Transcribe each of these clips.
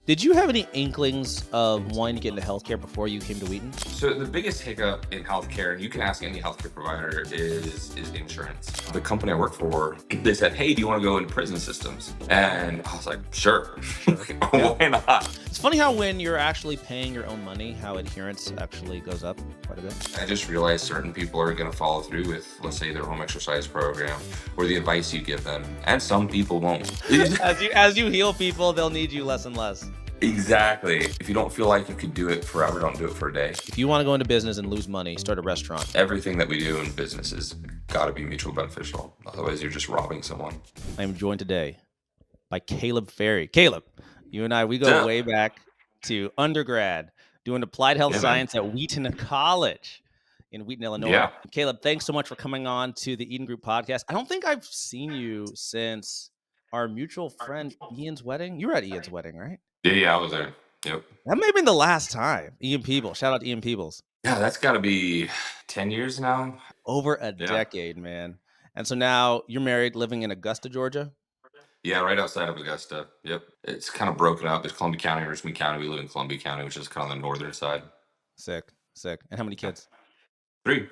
Did you have any inklings of wanting to get into healthcare before you came to Wheaton? So the biggest hiccup in healthcare, and you can ask any healthcare provider, is insurance. The company I work for, they said, "Hey, do you want to go into prison systems?" And I was like, "Sure, Yeah. why not?" It's funny how when you're actually paying your own money, how adherence actually goes up quite a bit. I just realized certain people are going to follow through with, let's say, their home exercise program or the advice you give them, and some people won't. As you heal people, they'll need you less and less. Exactly. If you don't feel like you could do it forever, don't do it for a day. If you want to go into business and lose money, start a restaurant. Everything that we do in business has got to be mutually beneficial. Otherwise, you're just robbing someone. I am joined today by Caleb Fairey. Caleb, you and I, we go Yeah. way back to undergrad, doing applied health Yeah, man. science at Wheaton College in Wheaton, Illinois. Yeah. Caleb, thanks so much for coming on to the Eden Group podcast. I don't think I've seen you since our mutual friend Ian's wedding. You were at Ian's wedding, right? Yeah, I was there. Yep. That may have been the last time. Ian Peebles. Shout out to Ian Peebles. Yeah, that's got to be 10 years now. Over a decade, man. And so now you're married, living in Augusta, Georgia. Yeah, right outside of Augusta. Yep. It's kind of broken up. There's Columbia County and Richmond County. We live in Columbia County, which is kind of the northern side. Sick. And how many kids? 3.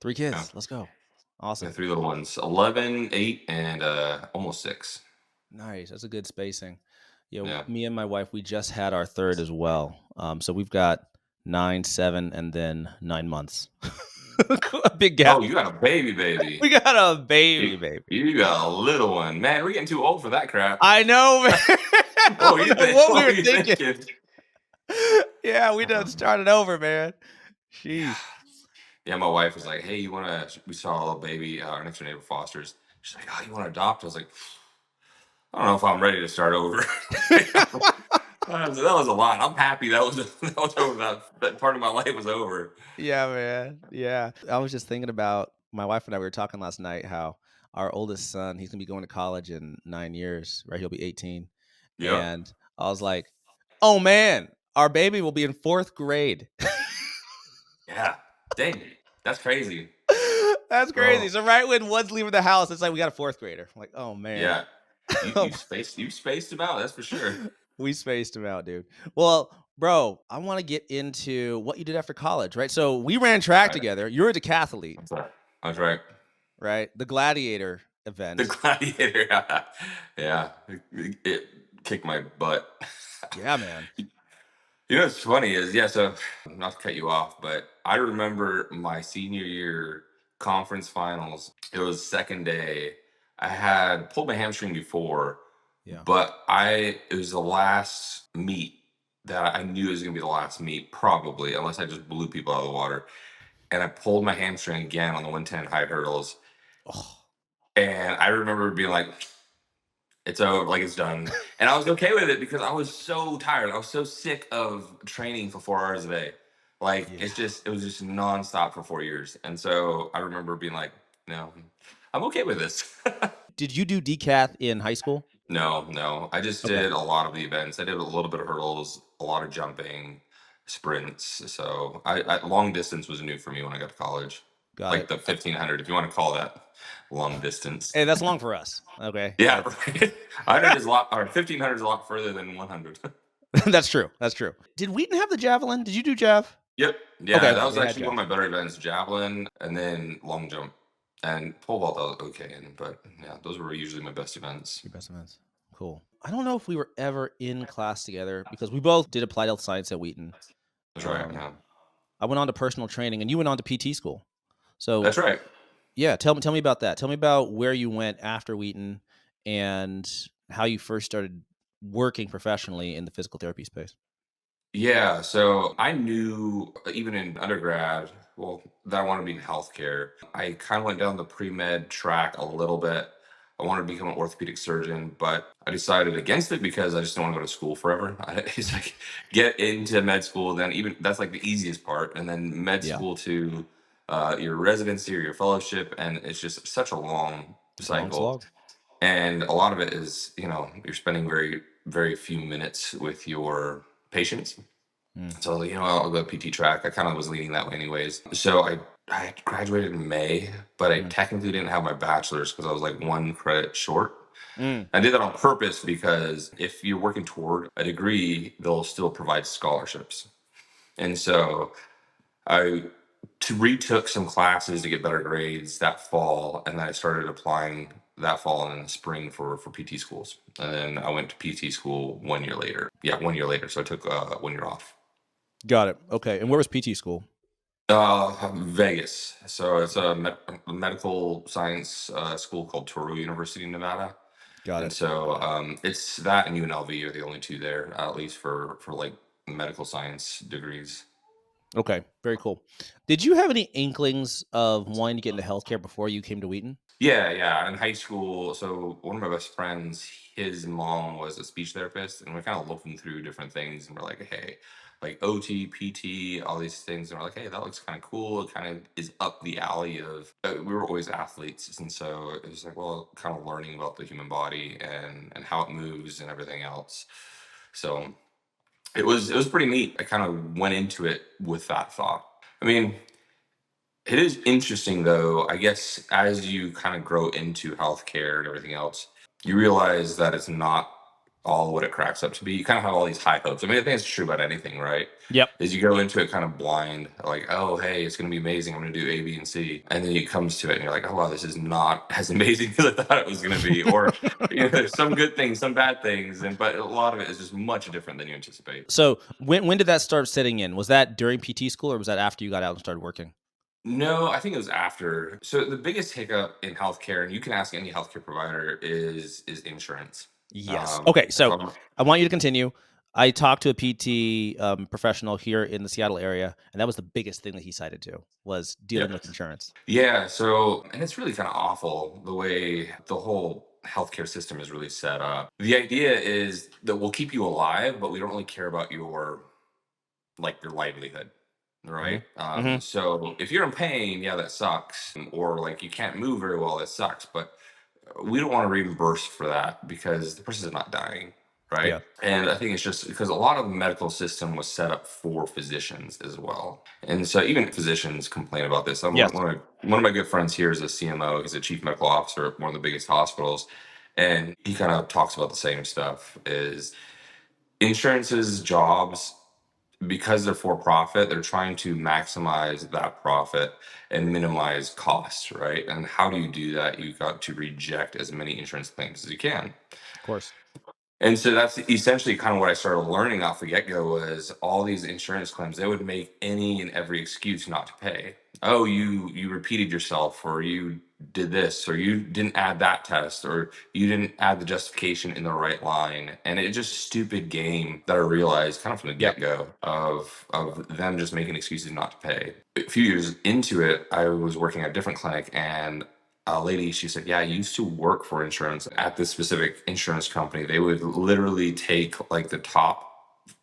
3 kids. Yeah. Let's go. Awesome. Yeah, 3 little ones. 11, 8, and almost 6. Nice. That's a good spacing. Yeah. Me and my wife, we just had our third as well. So we've got 9, 7, and then 9 months. A big gap. Oh, you got a baby. We got a baby. You got a little one. Man, we're getting too old for that crap. I know, man. What we were you thinking. Yeah, we done started over, man. Jeez. Yeah, my wife was like, "Hey, we saw a little baby, our next door neighbor Foster's. She's like, "Oh, you want to adopt?" I was like, "I don't know if I'm ready to start over." That was a lot. I'm happy that was over. That part of my life was over. Yeah, man. Yeah. I was just thinking about my wife and I, we were talking last night how our oldest son, he's going to be going to college in 9 years, right? He'll be 18. Yeah. And I was like, oh, man, our baby will be in 4th grade. Yeah. Dang. That's crazy. That's crazy. So right when one's leaving the house, it's like we got a 4th grader. I'm like, oh, man. Yeah. You spaced him out. That's for sure. We spaced him out, dude. Well, bro, I want to get into what you did after college, right? So we ran track together. You're a decathlete. That's right. Right? The Gladiator event. The Gladiator. Yeah. It kicked my butt. Yeah, man. You know what's funny is, so not to cut you off, but I remember my senior year conference finals. It was second day. I had pulled my hamstring before, but it was the last meet that I knew it was going to be the last meet, probably, unless I just blew people out of the water. And I pulled my hamstring again on the 110 high hurdles. Oh. And I remember being like, it's over, like it's done. And I was okay with it because I was so tired. I was so sick of training for 4 hours a day. Like it was just nonstop for 4 years. And so I remember being like, no, I'm okay with this. Did you do decath in high school? No. I just did a lot of the events. I did a little bit of hurdles, a lot of jumping, sprints. So I long distance was new for me when I got to college. The 1500, if you want to call that long distance. Hey, that's long for us. Okay. Yeah, right. 100 is a lot, or 1500 is a lot further than 100. That's true. Did Wheaton have the javelin? Did you do jav? Yep. Yeah, that was actually one of my better events, javelin, and then long jump. And pole vault I was okay in, but yeah, those were usually my best events. Your best events. Cool. I don't know if we were ever in class together because we both did applied health science at Wheaton. That's right. Yeah. I went on to personal training and you went on to PT school. So that's right. Yeah, tell me about that. Tell me about where you went after Wheaton and how you first started working professionally in the physical therapy space. Yeah, so I knew even in undergrad, that I wanted to be in healthcare. I kind of went down the pre-med track a little bit. I wanted to become an orthopedic surgeon, but I decided against it because I just don't want to go to school forever. It's like get into med school, then even that's like the easiest part, and then med school to your residency or your fellowship, and it's just such a long cycle. And a lot of it is, you're spending very, very few minutes with your patients. So, I'll go PT track. I kind of was leaning that way anyways. So I graduated in May, but I technically didn't have my bachelor's because I was like 1 credit short. Mm, I did that on purpose because if you're working toward a degree, they'll still provide scholarships. And so I retook some classes to get better grades that fall, and then I started applying that fall and in the spring for PT schools. And then I went to PT school 1 year later. Yeah, 1 year later. So I took 1 year off. got it. Okay. And where was PT school? Vegas. So it's a medical science school called Touro University in Nevada. Got And it. so it's that and UNLV are the only two there, at least for like medical science degrees. Okay. Very cool. Did you have any inklings of wanting to get into healthcare before you came to Wheaton? Yeah, yeah. In high school, so one of my best friends, his mom was a speech therapist, and we're kind of looking through different things, and we're like, hey, like OT, PT, all these things, and we're like, hey, that looks kind of cool. It kind of is up the alley of. We were always athletes, and so it was like, well, kind of learning about the human body and how it moves and everything else. So it was pretty neat. I kind of went into it with that thought. I mean, it is interesting though, I guess as you kind of grow into healthcare and everything else, you realize that it's not all what it cracks up to be. You kind of have all these high hopes. I mean, I think it's true about anything, right? Yep. Is you go into it kind of blind, like, oh, hey, it's going to be amazing. I'm going to do A, B, and C. And then it comes to it and you're like, oh, wow, this is not as amazing as I thought it was going to be. Or, there's some good things, some bad things. But a lot of it is just much different than you anticipate. So when did that start setting in? Was that during PT school or was that after you got out and started working? No, I think it was after. So the biggest hiccup in healthcare, and you can ask any healthcare provider, is insurance. Yes. Okay. If So I'm I want you to continue. I talked to a PT professional here in the Seattle area, and that was the biggest thing that he cited to was Yeah. dealing with insurance. Yeah, so and it's really kind of awful the way the whole healthcare system is really set up. The idea is that we'll keep you alive, but we don't really care about your livelihood. Hmm. Right. Hmm. So if you're in pain, yeah, that sucks. Or like you can't move very well, that sucks. But we don't want to reimburse for that because the person is not dying, right? Yeah. And I think it's just because a lot of the medical system was set up for physicians as well, and so even physicians complain about this. Yes. One of my good friends here is a CMO. He's a chief medical officer at one of the biggest hospitals, and he kind of talks about the same stuff. Is insurance's jobs, because they're for profit, they're trying to maximize that profit and minimize costs, right? And how do you do that? You got to reject as many insurance claims as you can. Of course. And so that's essentially kind of what I started learning off the get-go was all these insurance claims, they would make any and every excuse not to pay. Oh, you repeated yourself, or you did this, or you didn't add that test, or you didn't add the justification in the right line. And it just stupid game that I realized kind of from the Yep. get-go of them just making excuses not to pay. A few years into it, I was working at a different clinic, and a lady, she said, yeah, I used to work for insurance at this specific insurance company. They would literally take like the top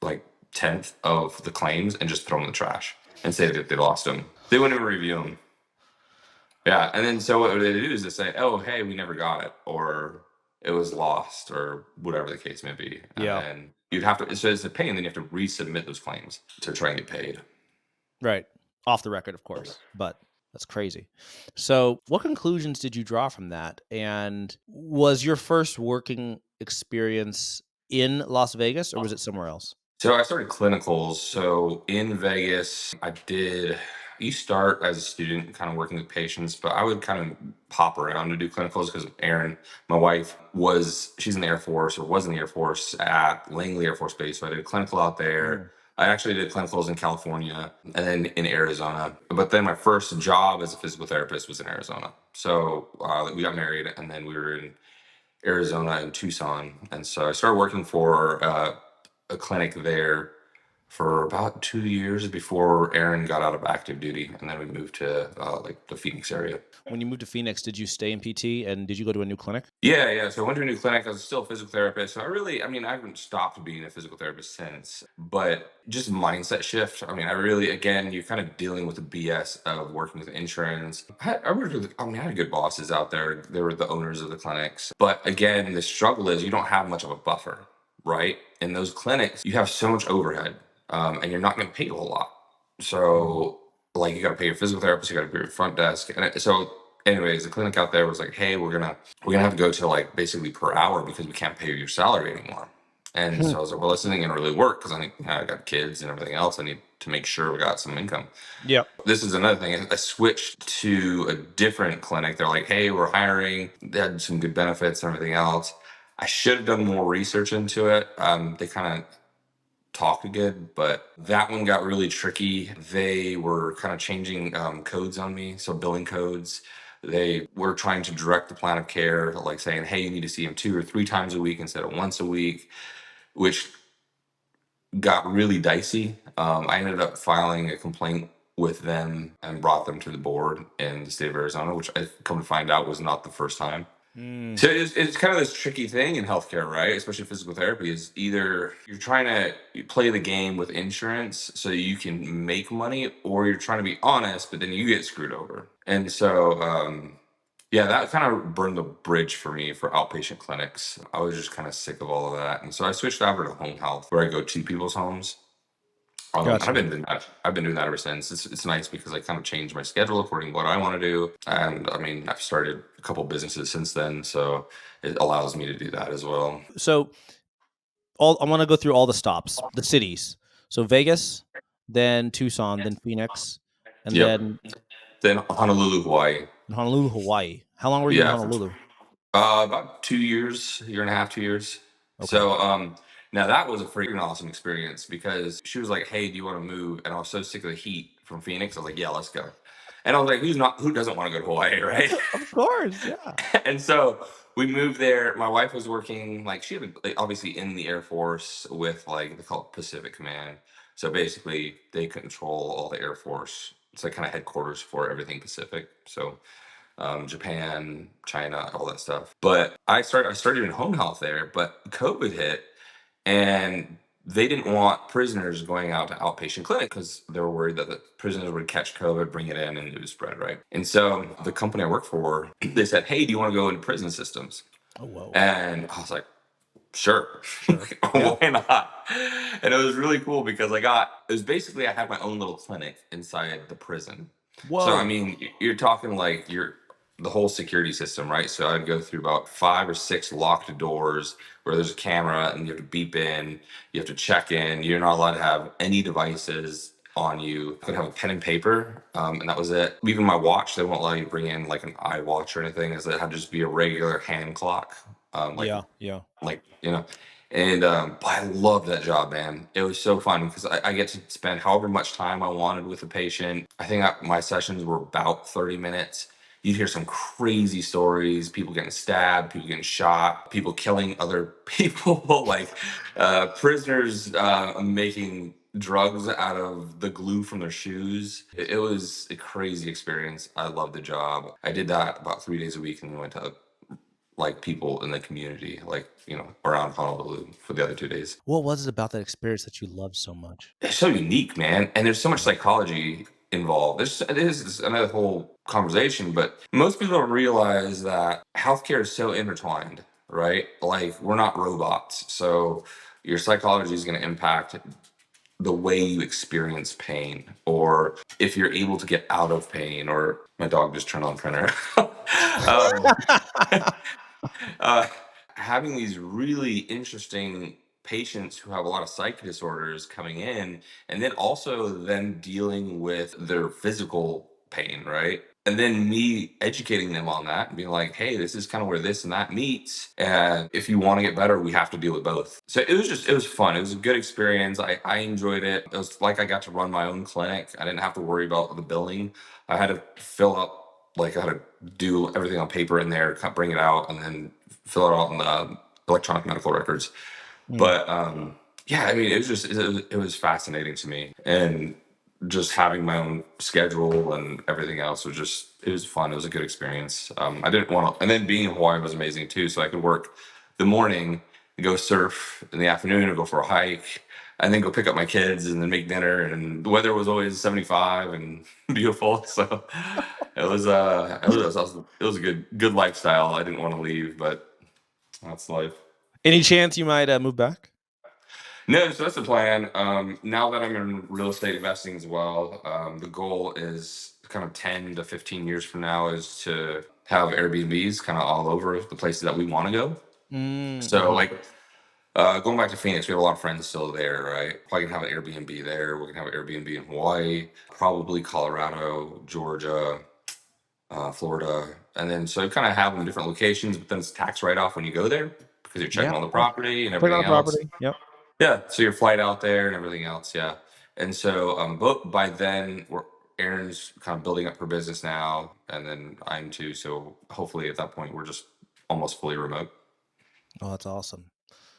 like 10th of the claims and just throw them in the trash and say that they lost them. They wouldn't even review them. Yeah. And then so what they do is they say, oh, hey, we never got it, or it was lost, or whatever the case may be. And Yeah. then you'd have to, so it's a pain, then you have to resubmit those claims to try and get paid. Right. Off the record, of course, but that's crazy. So, what conclusions did you draw from that? And was your first working experience in Las Vegas or was it somewhere else? So I started clinicals. So in Vegas, you start as a student kind of working with patients, but I would kind of pop around to do clinicals because Erin, my wife, she's in the Air Force or was in the Air Force at Langley Air Force Base. So I did a clinical out there. Mm, I actually did clinicals in California and then in Arizona. But then my first job as a physical therapist was in Arizona. So we got married and then we were in Arizona and Tucson. And so I started working for a clinic there for about 2 years before Aaron got out of active duty. And then we moved to like the Phoenix area. when you moved to Phoenix, did you stay in PT and did you go to a new clinic? Yeah, yeah. So I went to a new clinic. I was still a physical therapist. So I mean, I haven't stopped being a physical therapist since, but just mindset shift. I mean, again, you're kind of dealing with the BS of working with insurance. I had good bosses out there. They were the owners of the clinics. But again, the struggle is you don't have much of a buffer, right? In those clinics, you have so much overhead, and you're not going to pay a whole lot. Mhm. So, like, you got to pay your physical therapist, you got to pay your front desk. So anyways, the clinic out there was like, hey, we're gonna have to go to like basically per hour because we can't pay your salary anymore. And Hmm. so I was like, well, this isn't gonna really work because I think I got kids and everything else. I need to make sure we got some income. Yep. This is another thing. I switched to a different clinic. They're like, hey, we're hiring. They had some good benefits and everything else. I should have done more research into it. They kind of talked good, but that one got really tricky. They were kind of changing codes on me, so billing codes. They were trying to direct the plan of care, like saying, hey, you need to see him 2 or 3 times a week instead of once a week, which got really dicey. I ended up filing a complaint with them and brought them to the board in the state of Arizona, which I come to find out was not the first time. Mm. So it's kind of this tricky thing in healthcare, right? Especially physical therapy, is either you're trying to play the game with insurance so you can make money, or you're trying to be honest, but then you get screwed over. And so, yeah, that kind of burned the bridge for me for outpatient clinics. I was just kind of sick of all of that, and so I switched over to home health, where I go to people's homes. Gotcha. I've been doing that. I've been doing that ever since. It's nice because I kind of changed my schedule according to what I want to do, and I mean I've started a couple businesses since then, so it allows me to do that as well. So I want to go through all the stops, the cities. So Vegas, then Tucson, then Phoenix, and Yep. then Then Honolulu, Hawaii. Honolulu, Hawaii. How long were you in Yeah, Honolulu? about 2 years, year and a half, 2 years. Okay. So now that was a freaking awesome experience because she was like, "Hey, do you want to move?" And I was so sick of the heat from Phoenix. I was like, "Yeah, let's go." And I was like, Who doesn't want to go to Hawaii, right?" Of course, yeah. And so we moved there. My wife was working, like, she had like, obviously in the Air Force with, like, they call it Pacific Command. So basically they control all the Air Force. It's like kind of headquarters for everything Pacific. So Japan, China, all that stuff. But I started in home health there, but COVID hit, and they didn't want prisoners going out to outpatient clinic because they were worried that the prisoners would catch COVID, bring it in, and it would spread, right? And so the company I work for, they said, "Hey, do you want to go into prison systems?" Oh, whoa. And I was like, "Sure, Sure. Yeah. why not?" And it was really cool because it was basically I had my own little clinic inside the prison. So I Whoa. mean, you're talking like the whole security system, right? So I'd go through about 5 or 6 locked doors where there's a camera and you have to beep in, you have to check in. You're not allowed to have any devices on you. I could have a pen and paper, and that was it. Even my watch, they won't allow you to bring in like an iWatch or anything. As it had to just be a regular hand clock, like Yeah. Yeah. like you know and but I love that job, man. It was so fun because I get to spend however much time I wanted with a patient. I think my sessions were about 30 minutes. You'd hear some crazy stories, people getting stabbed, people getting shot, people killing other people, like prisoners making drugs out of the glue from their shoes. It was a crazy experience. I loved the job. I did that about 3 days a week and we went to like people in the community, like, around Honolulu for the other 2 days. What was it about that experience that you loved so much? It's so unique, man. And there's so much Yeah. psychology involved. This is another whole conversation, but most people don't realize that healthcare is so intertwined, right? Like, we're not robots. So your psychology is going to impact the way you experience pain, or if you're able to get out of pain, or my dog just turned on printer. um, uh, Having these really interesting patients who have a lot of psych disorders coming in, and then also them dealing with their physical pain, right? And then me educating them on that and being like, hey, this is kind of where this and that meets. And if you want to get better, we have to deal with both. So it was fun. It was a good experience. I enjoyed it. It was like I got to run my own clinic. I didn't have to worry about the billing. I had to fill up, like, I had to do everything on paper in there, bring it out, and then fill it out in the electronic medical records. Mm. But yeah, I mean, it was fascinating to me, and just having my own schedule and everything else was just it was fun. It was a good experience. I didn't want to, and then being in Hawaii was amazing too. So I could work the morning, go surf in the afternoon, or go for a hike, and then go pick up my kids and then make dinner. And the weather was always 75 and beautiful. So it was a good lifestyle. I didn't want to leave, but that's life. Any chance you might move back? No, so that's the plan. Now that I'm in real estate investing as well, the goal is kind of 10 to 15 years from now is to have Airbnbs kind of all over the places that we want to go. Mm, So, mhm. like, going back to Phoenix, we have a lot of friends still there, right? Probably gonna have an Airbnb there. We're gonna have an Airbnb in Hawaii, probably Colorado, Georgia, Florida, and then so kind of have them in different locations. But then it's tax write off when you go there because you're Yeah, checking on the yeah. property and Check on everything the else. property. Yep. Yeah, so your flight out there and everything else, yeah. And so, but by then, Erin's kind of building up her business now, and then I'm too. So hopefully, at that point, we're just almost fully remote. Oh, that's awesome.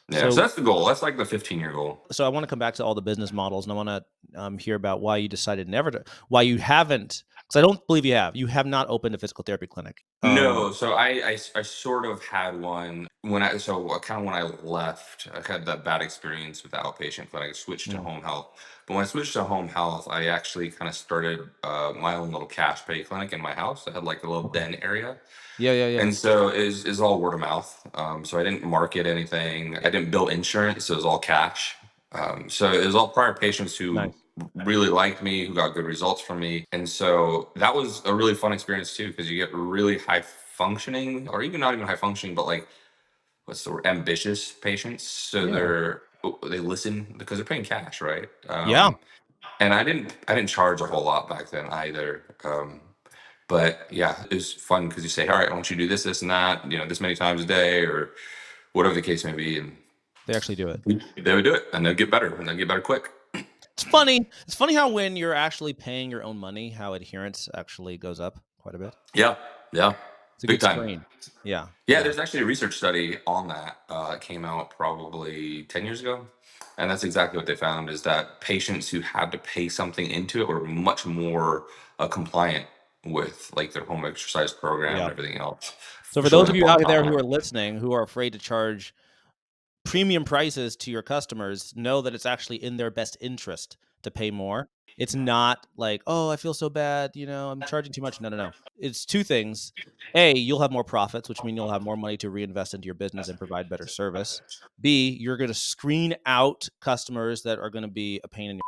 Yeah, so So that's the goal. That's like the 15-year goal. so I want to come back to all the business models, and I want to hear about why you decided never to, why you haven't, because I don't believe you have. You have not opened a physical therapy clinic. No, so I sort of had one when kind of when I left, I had that bad experience with the outpatient clinic. I switched to Mm. home health, but when I switched to home health, I actually kind of started my own little cash pay clinic in my house. I had like a little Okay. den area. Yeah, yeah, yeah. And so is all word of mouth. So I didn't market anything. I didn't bill insurance. So it was all cash. So it was all prior patients who Nice. really liked me, who got good results from me. And so that was a really fun experience too, because you get really high functioning, or even not even high functioning, but like what's the word, ambitious patients. So Yeah. they listen because they're paying cash, right? Yeah. And I didn't charge a whole lot back then either. But yeah, it was fun because you say, all right, I want you to do this, this, and that, this many times a day, or whatever the case may be, and They actually do it. they would do it, and they'll get better, and they'll get better quick. It's funny. It's funny how when you're actually paying your own money, how adherence actually goes up quite a bit. Yeah, yeah, It's a big good time. strain. Yeah. Yeah, Yeah. there's actually a research study on that. It came out probably 10 years ago. And that's exactly what they found is that patients who had to pay something into it were much more compliant with like their home exercise program Yeah. and everything else, So for those showing of up you on out there who time. are listening, who are afraid to charge premium prices to your customers, know that it's actually in their best interest to pay more. It's not like, "Oh, I feel so bad, I'm charging too much." No, no, no. It's 2 things. A, you'll have more profits, which mean you'll have more money to reinvest into your business and provide better service. B, you're gonna screen out customers that are gonna be a pain in your.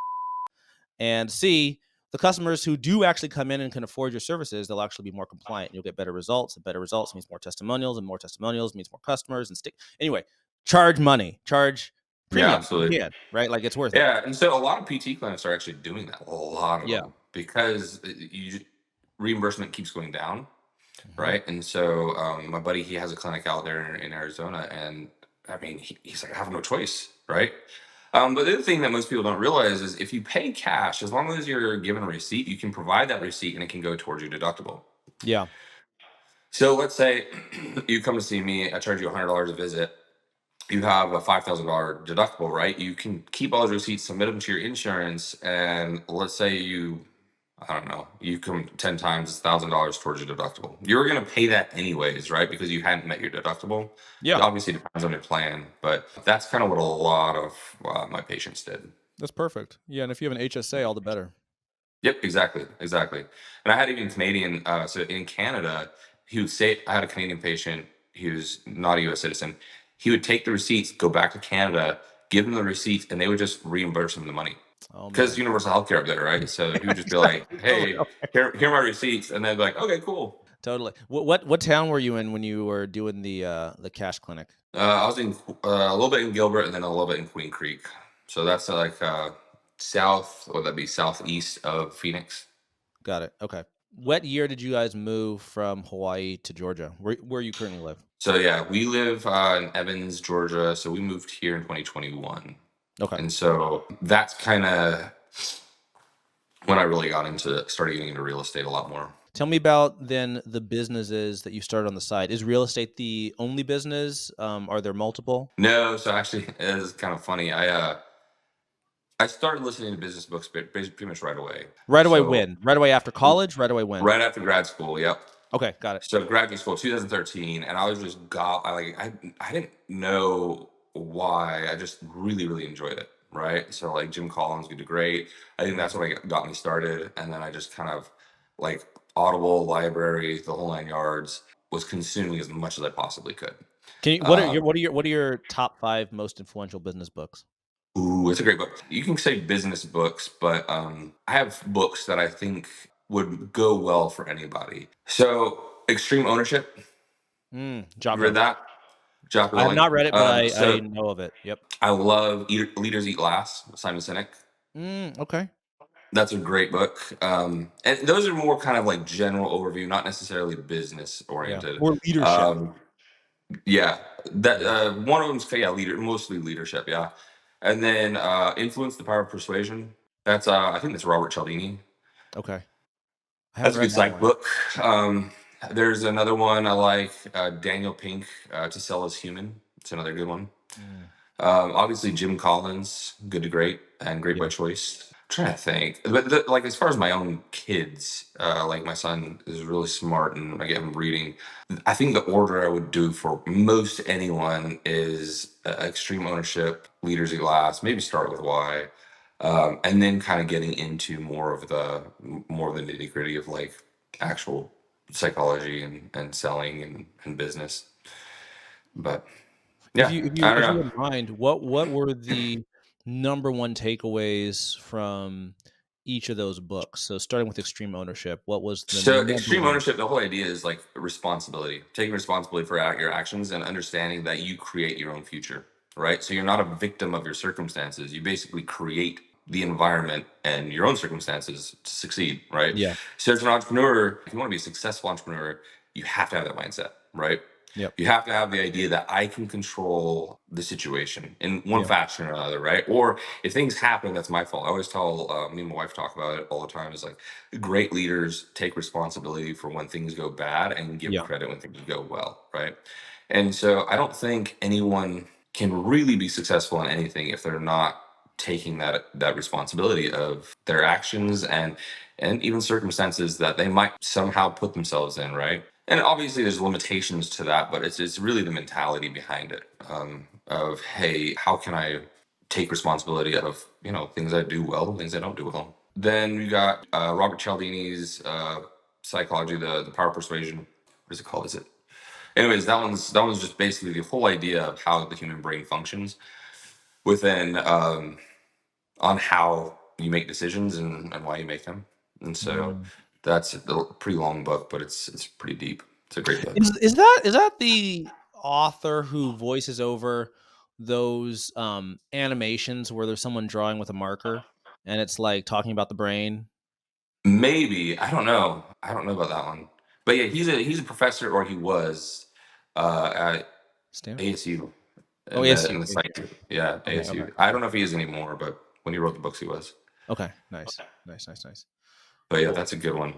And C, the customers who do actually come in and can afford your services, they'll actually be more compliant. You'll get better results, and better results means more testimonials, and more testimonials means more customers and stick. Anyway, charge money, charge Yeah, premium. You absolutely. can, right? Like it's worth it. Yeah, and so a lot of PT clinics are actually doing that. A lot of Yeah. them because reimbursement keeps going down, Mhm. right? And so my buddy, he has a clinic out there in Arizona, and I mean, he's like, I have no choice, right? But the other thing that most people don't realize is if you pay cash, as long as you're given a receipt, you can provide that receipt and it can go towards your deductible. Yeah. So let's say you come to see me, I charge you $100 a visit. You have a $5,000 deductible, right? You can keep all those receipts, submit them to your insurance, and let's say I don't know, you come 10 times $1,000 towards your deductible. You're going to pay that anyways, right? Because you hadn't met your deductible. It Yeah. obviously depends on your plan, but that's kind of what a lot of my patients did. That's perfect. Yeah. And if you have an HSA, all the better. Yep, exactly, exactly. And I had even Canadian. So in Canada, he would say, I had a Canadian patient. He was not a U.S. citizen. He would take the receipts, go back to Canada, give them the receipts, and they would just reimburse him the money Oh because man. universal healthcare up there, right? So he would just be like, Exactly. Totally. "Hey, Okay. here are my receipts," and they'd be like, "Okay, cool." Totally. What town were you in when you were doing the cash clinic? I was in a little bit in Gilbert and then a little bit in Queen Creek. So that's like south, or that'd be southeast of Phoenix. Got it. Okay. What year did you guys move from Hawaii to Georgia, where you currently live? So yeah, we live in Evans, Georgia. So we moved here in 2021, Okay. and so that's kind of when I really got into started getting into real estate a lot more. Tell me about then the businesses that you started on the side. Is real estate the only business? Are there multiple? No, so actually, it is kind of funny. I started listening to business books pretty much right away. Right away So when? Right away after college? Right away when? right after grad school, yep. Okay, got it. So graduate school, 2013, and I was just got I didn't know why. I just really really enjoyed it, right? So like Jim Collins could do great. I think that's Mhm. what got me started, and then I just kind of like Audible, library, the whole nine yards, was consuming as much as I possibly could. Can you Um, what are your top 5 most influential business books? Ooh, it's a great book. You can say business books, but I have books that I think would go well for anybody. So, Extreme Ownership. You read Jocko. that? Jocko I have Willing. not read it, but I know of it. Yep. I love Leaders Eat Last, Simon Sinek. Okay. That's a great book. And those are more kind of like general overview, not necessarily business Yeah. oriented. Or leadership. Um, yeah, that Yeah. one of them's mostly leadership. Yeah, and then Influence, the Power of Persuasion. That's I think that's Robert Cialdini. Okay. I haven't That's a read good that psych one. book. There's another one I like, Daniel Pink, To Sell Is Human. It's another good one. Mm, Obviously, Jim Collins, Good to Great, and Great by yeah. Choice. I'm trying to think, but like as far as my own kids, like my son is really smart, and I get him reading. I think the order I would do for most anyone is Extreme Ownership, Leaders Eat Last. Maybe start with Why, and then kind of getting into more of the nitty gritty of like actual psychology and selling and business. But If yeah, you if I you don't if you know. wouldn't mind, what were the number one takeaways from each of those books? So starting with Extreme Ownership, what was the So number extreme one? ownership, the whole idea is like responsibility, taking responsibility for your actions and understanding that you create your own future, right? So you're not a victim of your circumstances. You basically create the environment and your own circumstances to succeed, right? Yeah. So as an entrepreneur, if you want to be a successful entrepreneur, you have to have that mindset, right? Yep. You have to have the idea that I can control the situation in one Yep. fashion or another, right? Or if things happen, that's my fault. I always tell me and my wife talk about it all the time. Is like great leaders take responsibility for when things go bad and give Yeah. credit when things go well, right? And so I don't think anyone can really be successful in anything if they're not taking that responsibility of their actions and even circumstances that they might somehow put themselves in, right? And obviously there's limitations to that, but it's really the mentality behind it, of hey, how can I take responsibility of things I do well, things I don't do well. Then we got Robert Cialdini's psychology, the power of persuasion. What is it called? Is it? Anyways, that one's just basically the whole idea of how the human brain functions within on how you make decisions and why you make them. And so Mm. that's a pretty long book, but it's pretty deep. It's a great book. Is that the author who voices over those animations where there's someone drawing with a marker and it's like talking about the brain? Maybe I don't know. I don't know about that one. But yeah, he's a professor, or he was at Stanford? ASU Oh, in the ASU. in the ASU. science. Yeah, Okay, okay, ASU. I okay. don't know if he is anymore, but when he wrote the books, he was. Okay, nice. Nice, nice, nice. But yeah, Cool. that's a good one.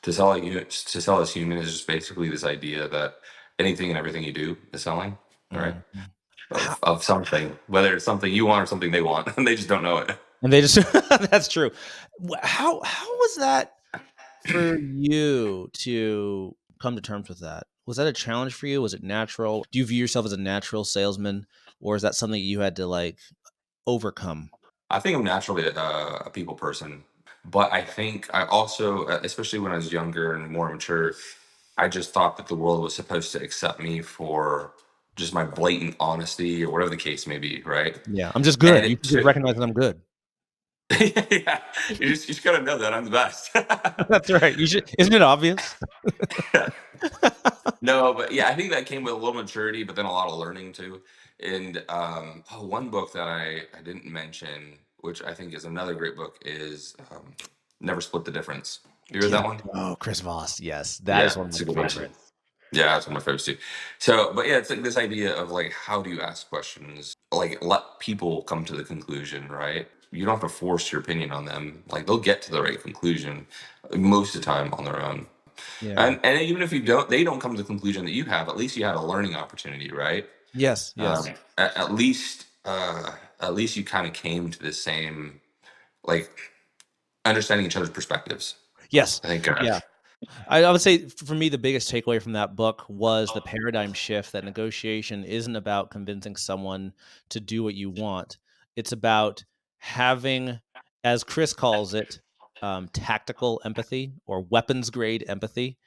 To sell as human is just basically this idea that anything and everything you do is selling, right? Mhm. Ho Of something, whether it's something you want or something they want, and they just don't know it. And they just that's true. How was that for you to come to terms with that? Was that a challenge for you? Was it natural? Do you view yourself as a natural salesman, or is that something you had to, like, overcome? I think I'm naturally a people person, but I think I also, especially when I was younger and more mature, I just thought that the world was supposed to accept me for just my blatant honesty or whatever the case may be, right? Yeah, I'm just And good. You it should just took, recognize that I'm good. yeah, you just gotta know that I'm the best. That's right. You should isn't it obvious? No, but yeah, I think that came with a little maturity, but then a lot of learning too. And one book that I didn't mention, which I think is another great book, is Never Split the Difference. You read Yeah. that one? Oh, Chris Voss. Yes, that is Yeah, one of it's my a good one too. favorites. Yeah, that's one of my favorites too. So, but yeah, it's like this idea of like, how do you ask questions? Like, let people come to the conclusion, right? You don't have to force your opinion on them. Like, they'll get to the right conclusion most of the time on their own. Yeah. And even if they don't come to the conclusion that you have. At least you had a learning opportunity, right? Yes, Um, yes. at least you kind of came to the same, like, understanding each other's perspectives. Yes. I think. Yeah. I would say for me, the biggest takeaway from that book was the paradigm shift that negotiation isn't about convincing someone to do what you want. It's about having, as Chris calls it, tactical empathy or weapons grade empathy,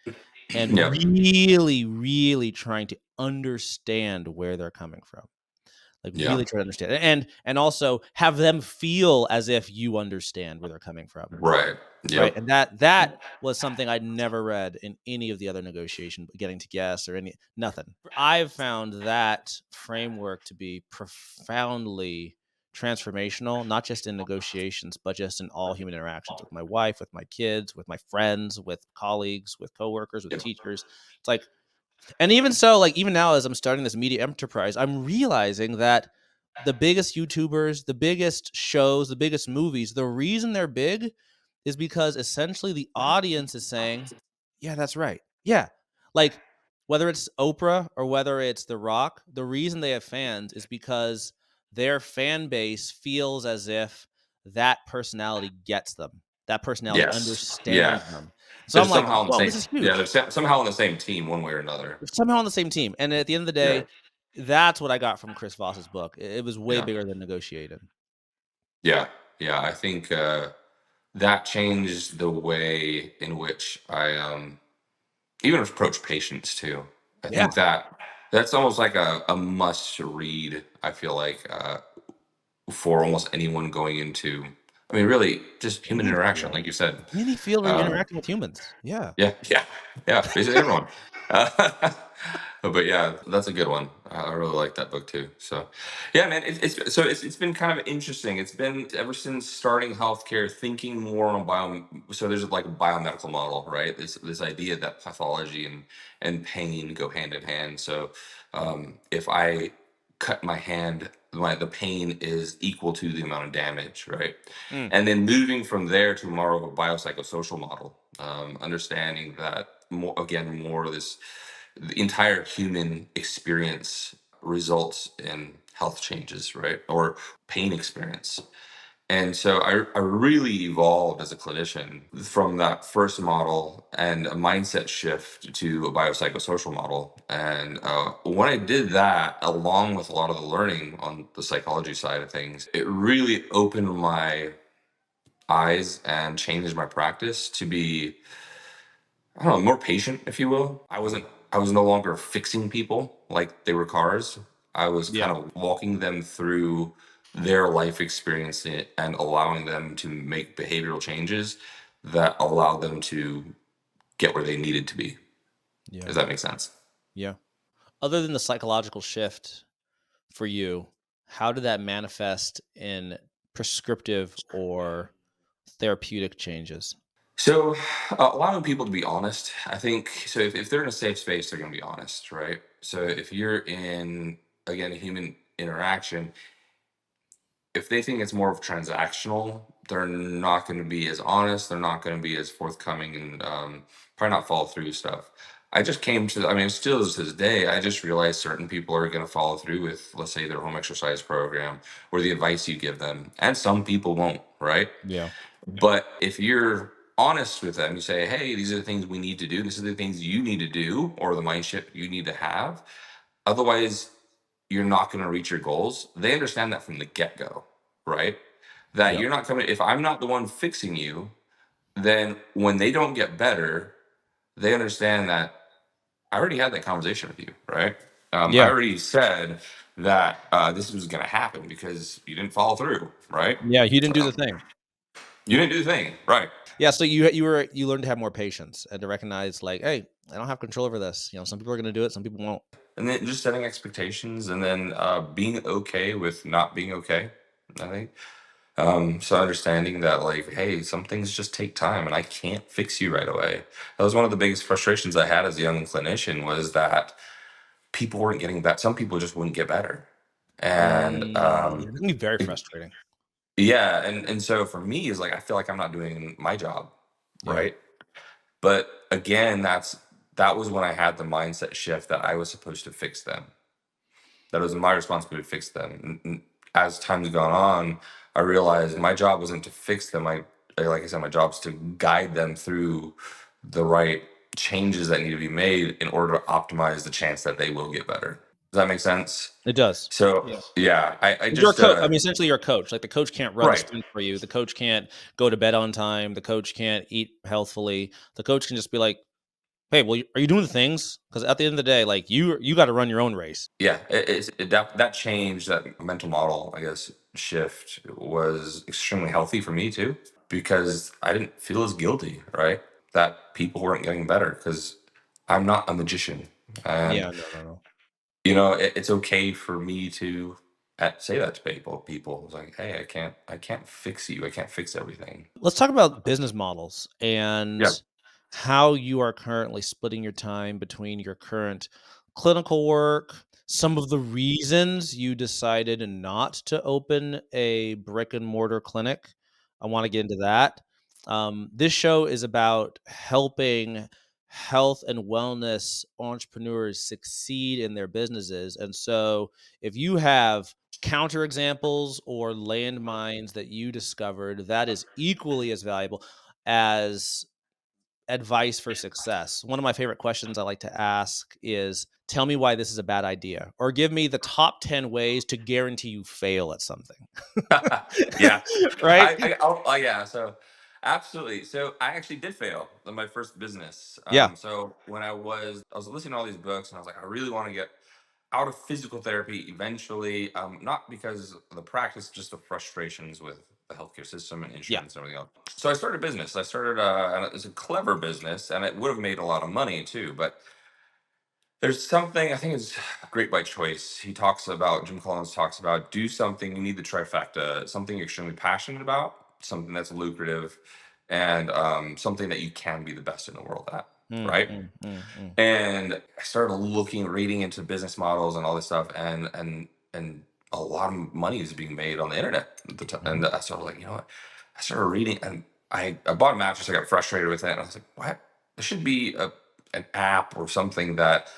and Yep. really, really trying to understand where they're coming from. Like, Yeah. really try to understand, and also have them feel as if you understand where they're coming from, Right. right? Yep. And that was something I'd never read in any of the other negotiation, getting to guess or any nothing. I've found that framework to be profoundly transformational, not just in negotiations, but just in all human interactions with my wife, with my kids, with my friends, with colleagues, with coworkers, with Yep. teachers. It's like, and even so, like, even now as I'm starting this media enterprise, I'm realizing that the biggest YouTubers, the biggest shows, the biggest movies, the reason they're big is because essentially the audience is saying, "Yeah, that's right." Yeah. Like, whether it's Oprah or whether it's The Rock, the reason they have fans is because their fan base feels as if that personality gets them. That personality Yes. Yeah. understands them. So They're I'm like, somehow on the "Whoa, same. this is Yeah, huge." somehow on the same team, one way or another. We're somehow on the same team. And at the end of the Yeah. day, that's what I got from Chris Voss's book. It was way Yeah. bigger than negotiated. Yeah. Yeah. I think that changed the way in which I even approach patients too. I Yeah. think that that's almost like a must read. I feel like for almost anyone going into, I mean, really just human Any interaction, field. like you said. Any field where you're Um, interacting with humans. Yeah. yeah, yeah, yeah. Basically everyone. Uh, but yeah, that's a good one. I really like that book too. So, yeah, man, it's been kind of interesting. It's been ever since starting healthcare, thinking more on bio. So there's like a biomedical model, right? This idea that pathology and pain go hand in hand. So, if I cut my hand, the pain is equal to the amount of damage, right? Mm, And then moving from there to more of a biopsychosocial model, understanding that more again, more of this, the entire human experience results in health changes, right? Or pain experience. And so I really evolved as a clinician from that first model and a mindset shift to a biopsychosocial model. And when I did that, along with a lot of the learning on the psychology side of things, it really opened my eyes and changed my practice to be, I don't know, more patient, if you will. I was no longer fixing people like they were cars. I was yeah. kind of walking them through their life experience and allowing them to make behavioral changes that allowed them to get where they needed to be. Yeah. Does that make sense? Yeah. Other than the psychological shift for you, how did that manifest in prescriptive or therapeutic changes? So, allowing people to be honest, I think, so if they're in a safe space, they're going to be honest, right? So if you're in, again, a human interaction, if they think it's more of transactional, they're not going to be as honest. They're not going to be as forthcoming and probably not follow through stuff. I just came to, I mean, still to this day, I just realized certain people are going to follow through with, let's say, their home exercise program or the advice you give them, and some people won't, right? Yeah. But if you're honest with them, you say, hey, these are the things we need to do. These are the things you need to do, or the mind shift you need to have. Otherwise, you're not going to reach your goals. They understand that from the get go, right? That Yeah. you're not coming, if I'm not the one fixing you, then when they don't get better, they understand that I already had that conversation with you, right? I Yeah. already said that this was going to happen because you didn't follow through, right? Yeah. You didn't do the Um, thing. you didn't do the thing, right? Yeah. So you learned to have more patience and to recognize, like, hey, I don't have control over this. Some people are going to do it, some people won't. And then just setting expectations and then being okay with not being okay, I think. So understanding that, like, hey, some things just take time and I can't fix you right away. That was one of the biggest frustrations I had as a young clinician, was that people weren't getting better. Some people just wouldn't get better. And Yeah, that can be very frustrating. yeah, and so for me is like, I feel like I'm not doing my job, Yeah. right? But again, that was when I had the mindset shift that I was supposed to fix them. That it was my responsibility to fix them. And as time's gone on, I realized my job wasn't to fix them. Like I said, my job is to guide them through the right changes that need to be made in order to optimize the chance that they will get better. Does that make sense? It does. So yeah, I 'Cause you're a just coach. I mean, essentially, you're a coach. Like, the coach can't run the right. sprint for you. The coach can't go to bed on time. The coach can't eat healthfully. The coach can just be like, Hey, well, are you doing the things? Because at the end of the day, like you got to run your own race. Yeah, that change, that mental model, I guess, shift was extremely healthy for me too, because I didn't feel as guilty, right? That people weren't getting better because I'm not a magician, and Yeah, no, no, no. it's okay for me to say that to people. People, it's like, hey, I can't fix you. I can't fix everything. Let's talk about business models and Yeah. how you are currently splitting your time between your current clinical work, some of the reasons you decided not to open a brick and mortar clinic. I want to get into that. This show is about helping health and wellness entrepreneurs succeed in their businesses. And so, if you have counterexamples or landmines that you discovered, that is equally as valuable as advice for success. One of my favorite questions I like to ask is, tell me why this is a bad idea, or give me the top 10 ways to guarantee you fail at something. Yeah. Right? Yeah. So, absolutely. So, I actually did fail in my first business. Yeah. So when I was listening to all these books, and I was like, I really want to get out of physical therapy eventually. Not because of the practice, just the frustrations with the healthcare system and Yeah. insurance and everything else. So I started a business. I started, and it was a clever business, and it would have made a lot of money too. But there's something I think is great by choice. Jim Collins talks about, do something, you need the trifecta, something you're extremely passionate about, something that's lucrative, and something that you can be the best in the world at, Mm, right? mm, mm, mm, And I started reading into business models and all this stuff, and a lot of money is being made on the internet at the mhm, and I started like, you know what? I started reading, and I bought a mattress. I got frustrated with it, and I was like, what? There should be an app or something that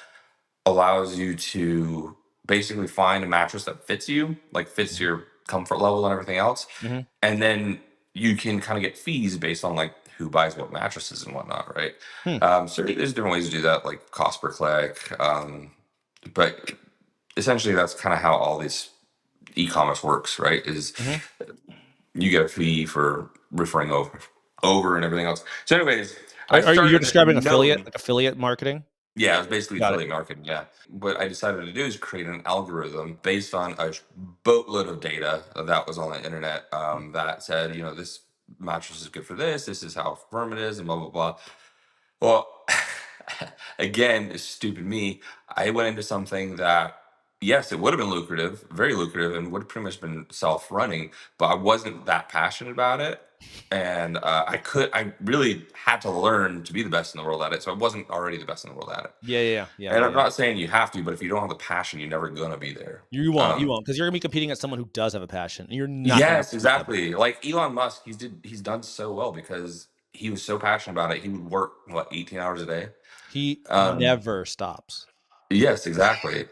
allows you to basically find a mattress that fits you, like fits mhm, your comfort level and everything else. mhm, And then you can kind of get fees based on like who buys what mattresses and whatnot, right? hmm. So there's different ways to do that, like cost per click. But essentially, that's kind of how all this e-commerce works, right? Is Mhm. you get a fee for referring over and everything else. So, anyways, I Are you're started describing affiliate, knowing. like affiliate marketing? Yeah, it was basically Got it. affiliate marketing. Yeah. What I decided to do is create an algorithm based on a boatload of data that was on the internet, Mm, that said, this mattress is good for this. This is how firm it is, and blah, blah, blah. Well, again, it's stupid me. I went into something that, yes, it would have been lucrative, very lucrative, and would have pretty much been self running, but I wasn't that passionate about it. And I really had to learn to be the best in the world at it. So I wasn't already the best in the world at it. yeah, yeah, yeah, And yeah, I'm yeah. not saying you have to, but if you don't have the passion, you're never gonna be there. You Um, won't, because you're gonna be competing at someone who does have a passion, and you're not gonna yes, beat them. exactly. Like Elon Musk, he's done so well because he was so passionate about it. He would work, what, 18 hours a day. He Um, never stops. yes, exactly.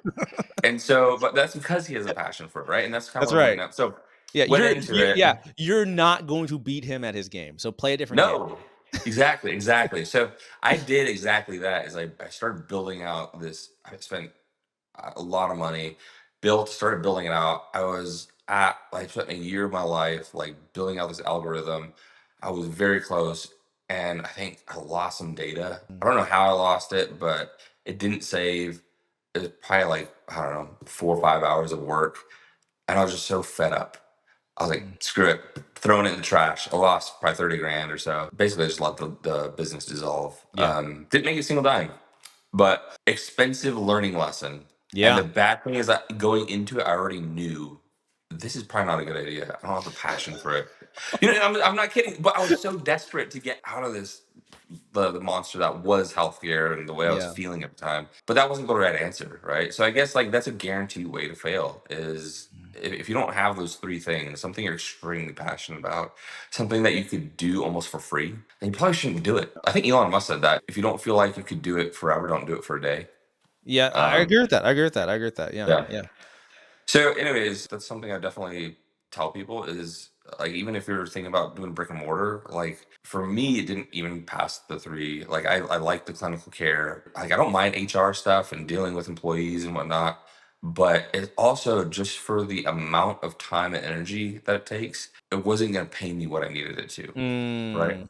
And so, but that's because he has a passion for it, right? And that's kind of That's what I'm doing right. now. So Yeah, went into it. you're not going to beat him at his game, so play a different game. No, exactly, exactly. So I did exactly that. Is I started building out this. I spent a lot of money, started building it out. I spent a year of my life like building out this algorithm. I was very close, and I think I lost some data. Mm, I don't know how I lost it, but it didn't save. It was probably like, I don't know, 4 or 5 hours of work, and I was just so fed up. I was like, mm, screw it, throwing it in the trash. I lost probably 30 grand or so. Basically, I just let the business dissolve. yeah. Didn't make a single dime, but expensive learning lesson. And Yeah. the bad thing is that going into it, I already knew this is probably not a good idea. I don't have the passion for it. I'm not kidding, but I was so desperate to get out of the monster that was healthcare and the way I was Yeah. feeling at the time. But that wasn't the right answer, right? So I guess like that's a guaranteed way to fail is Mm. if you don't have those three things, something you're extremely passionate about, something that you could do almost for free, then you probably shouldn't do it. I think Elon Musk said that if you don't feel like you could do it forever, don't do it for a day. Yeah, I Um, agree with that, I agree with that, I agree with that, yeah, yeah. yeah. So, anyways, that's something I definitely tell people is like, even if you're thinking about doing brick and mortar, like for me, it didn't even pass the three. Like, I like the clinical care. Like, I don't mind HR stuff and dealing with employees and whatnot, but it also just for the amount of time and energy that it takes, it wasn't going to pay me what I needed it to. Right. Mm.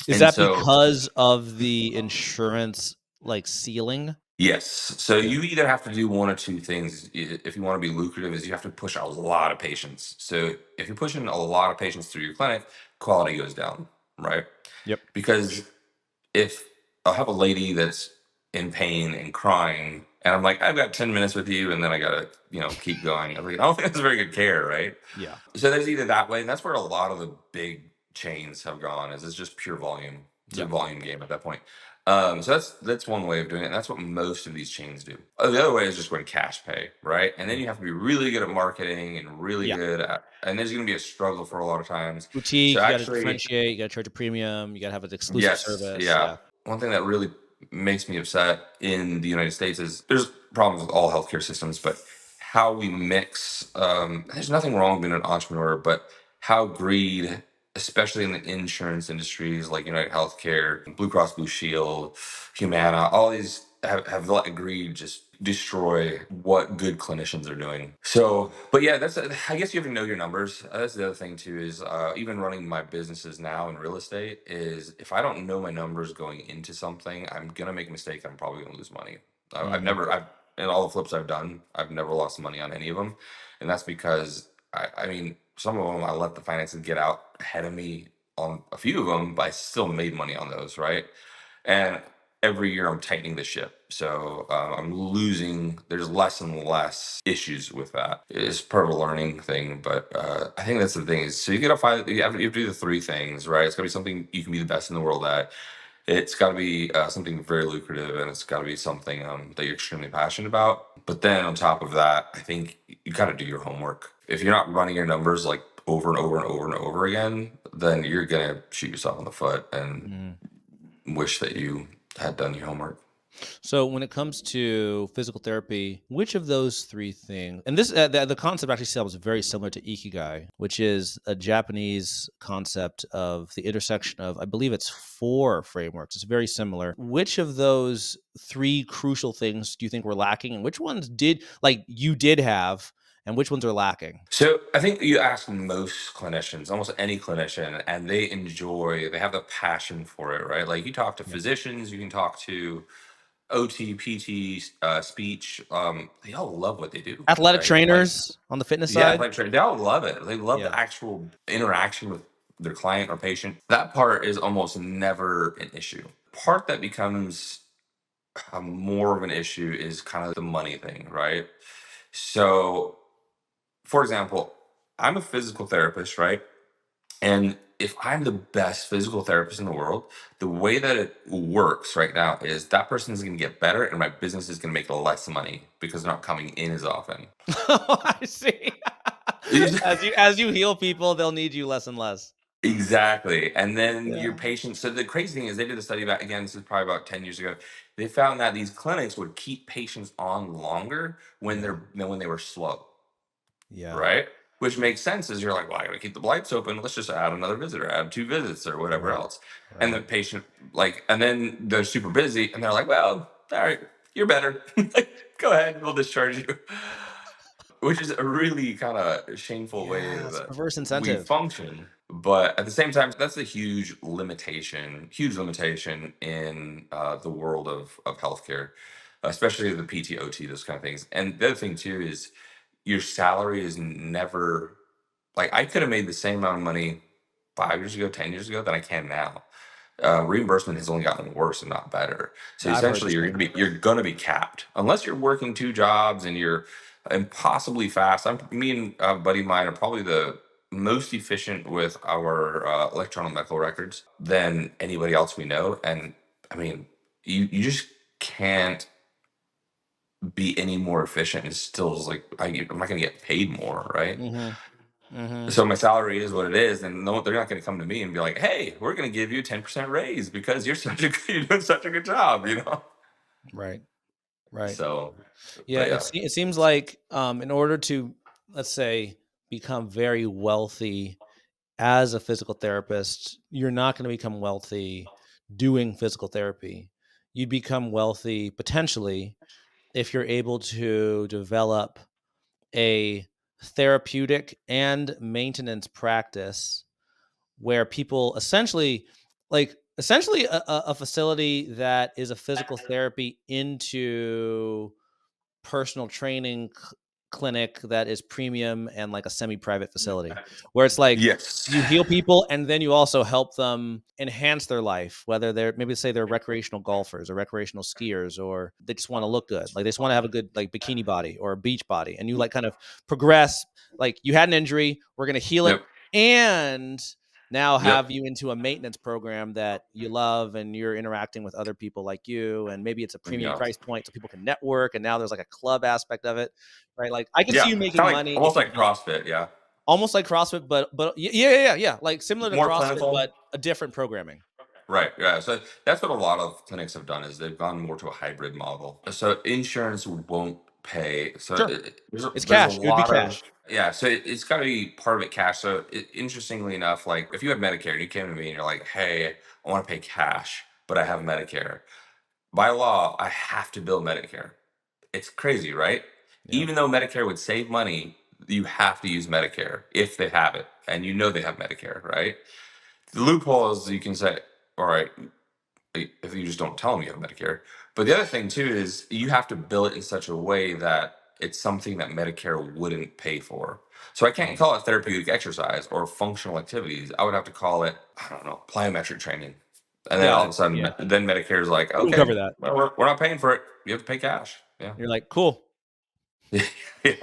Is And that so, because of the insurance like ceiling? Yes. So Yeah. you either have to do one or two things if you want to be lucrative is you have to push a lot of patients. So if you're pushing a lot of patients through your clinic, quality goes down, right? Yep. Because if I'll have a lady that's in pain and crying, and I'm like, I've got 10 minutes with you, and then I gotta, keep going. I'm like, I don't think that's very good care, right? Yeah. So there's either that way, and that's where a lot of the big chains have gone, is it's just pure volume. It's a Yep. volume game at that point. So that's one way of doing it, and that's what most of these chains do. The other way is just going cash pay, right? And then Mm. you have to be really good at marketing and really Yeah. good at, and there's going to be a struggle for a lot of times. So Boutique, you gotta actually, differentiate, you gotta charge a premium, you gotta have an exclusive yes, service. yeah. Yeah. One thing that really makes me upset in the United States is there's problems with all healthcare systems, but how we mix. There's nothing wrong with being an entrepreneur, but how greed, especially in the insurance industries like United Healthcare, Blue Cross Blue Shield, Humana, all these have let greed just destroy what good clinicians are doing. So, but yeah, I guess you have to know your numbers. That's the other thing too, is even running my businesses now in real estate is if I don't know my numbers going into something, I'm gonna make a mistake. I'm probably gonna lose money. Mhm. I've in all the flips I've done, I've never lost money on any of them, and that's because I mean, some of them I let the finances get out ahead of me on a few of them, but I still made money on those, right? And every year I'm tightening the ship, so I'm losing. There's less and less issues with that. It's part of a learning thing, but I think that's the thing is so you gotta find you have to do the three things, right? It's gotta be something you can be the best in the world at. It's got to be something very lucrative, and it's got to be something that you're extremely passionate about. But then on top of that, I think you got to do your homework. If you're not running your numbers like over and over and over and over again, then you're gonna shoot yourself in the foot and Mhm. wish that you had done your homework. So when it comes to physical therapy, which of those three things, and this the concept actually sounds very similar to ikigai, which is a Japanese concept of the intersection of, I believe it's four frameworks. It's very similar. Which of those three crucial things do you think were lacking, and which ones did like you did have, and which ones are lacking? So I think you ask most clinicians, almost any clinician, and they have the passion for it, right? Like you talk to Yeah. physicians, you can talk to OT, PT, speech. They all love what they do, Athletic right? Like, trainers on the fitness yeah, side. like they all love it. They love Yeah. the actual interaction with their client or patient. That part is almost never an issue. Part that becomes more of an issue is kind of the money thing, right? So, for example, I'm a physical therapist, right? And if I'm the best physical therapist in the world, the way that it works right now is that person is going to get better and my business is going to make less money because they're not coming in as often. I see. As you heal people, they'll need you less and less. Exactly. And then your Yeah. patients. So the crazy thing is, they did a study about, again, this is probably about 10 years ago. They found that these clinics would keep patients on longer Yeah. than when they were slow, Yeah. right? Which makes sense as you're like, well, I gotta keep the lights open. Let's just add another visitor, add two visits or whatever Right. else. And the Right. patient, like, and then they're super busy and they're like, well, all right, you're better. Like, go ahead, we'll discharge you. Which is a really kind of shameful way Yeah, it's a that perverse we incentive. function. But at the same time, that's a huge limitation in the world of healthcare, especially the PTOT, those kind of things. And the other thing too is your salary is never like I could have made the same amount of money 5 years ago, 10 years ago than I can now. Reimbursement has only gotten worse and not better. So I've heard the essentially, same. you're gonna be capped unless you're working two jobs and you're impossibly fast. Me and a buddy of mine are probably the most efficient with our electronic medical records than anybody else we know. And I mean, you just can't be any more efficient. It's still just like I'm not gonna get paid more, right? Mhm. Mhm. So my salary is what it is, and no, they're not going to come to me and be like, "Hey, we're going to give you a 10% raise because you're doing such a good job," you know. Right. Right. So, Yeah, but yeah, it seems like, in order to, let's say, become very wealthy as a physical therapist, you're not gonna become wealthy doing physical therapy. You become wealthy potentially if you're able to develop a therapeutic and maintenance practice where people essentially like essentially a facility that is a physical therapy into personal training clinic that is premium and like a semi-private facility where it's like Yes. you heal people and then you also help them enhance their life, whether they're maybe say they're recreational golfers or recreational skiers, or they just want to look good, like they just want to have a good like bikini body or a beach body, and you like kind of progress, like you had an injury, we're going to heal it, Yep. and now Yep. have you into a maintenance program that you love, and you're interacting with other people like you, and maybe it's a premium Yeah. price point so people can network, and now there's like a club aspect of it, right? Like I can see Yeah. you It's making kind of like money almost if you like develop CrossFit. Yeah. almost like CrossFit, but yeah, like similar to More CrossFit, but clinical. a different programming. Right. Yeah. So that's what a lot of clinics have done is they've gone more to a hybrid model. So insurance won't pay. So Sure, it's there's a cash. It would be lot of cash. yeah. So it's got to be part of it cash. So interestingly enough, like if you had Medicare and you came to me and you're like, hey, I want to pay cash, but I have Medicare. By law, I have to bill Medicare. It's crazy, right? Yeah. Even though Medicare would save money, you have to use Medicare if they have it, and you know they have Medicare, right? The loophole is you can say, all right, if you just don't tell them you have Medicare. But the other thing too is you have to bill it in such a way that it's something that Medicare wouldn't pay for. So I can't Mhm. call it therapeutic exercise or functional activities. I would have to call it, I don't know, plyometric training. And then all Got of it. a sudden, Yeah, then Medicare is like, we can okay, cover that. well, we're not paying for it. You have to pay cash. Yeah. You're like, cool. Yeah,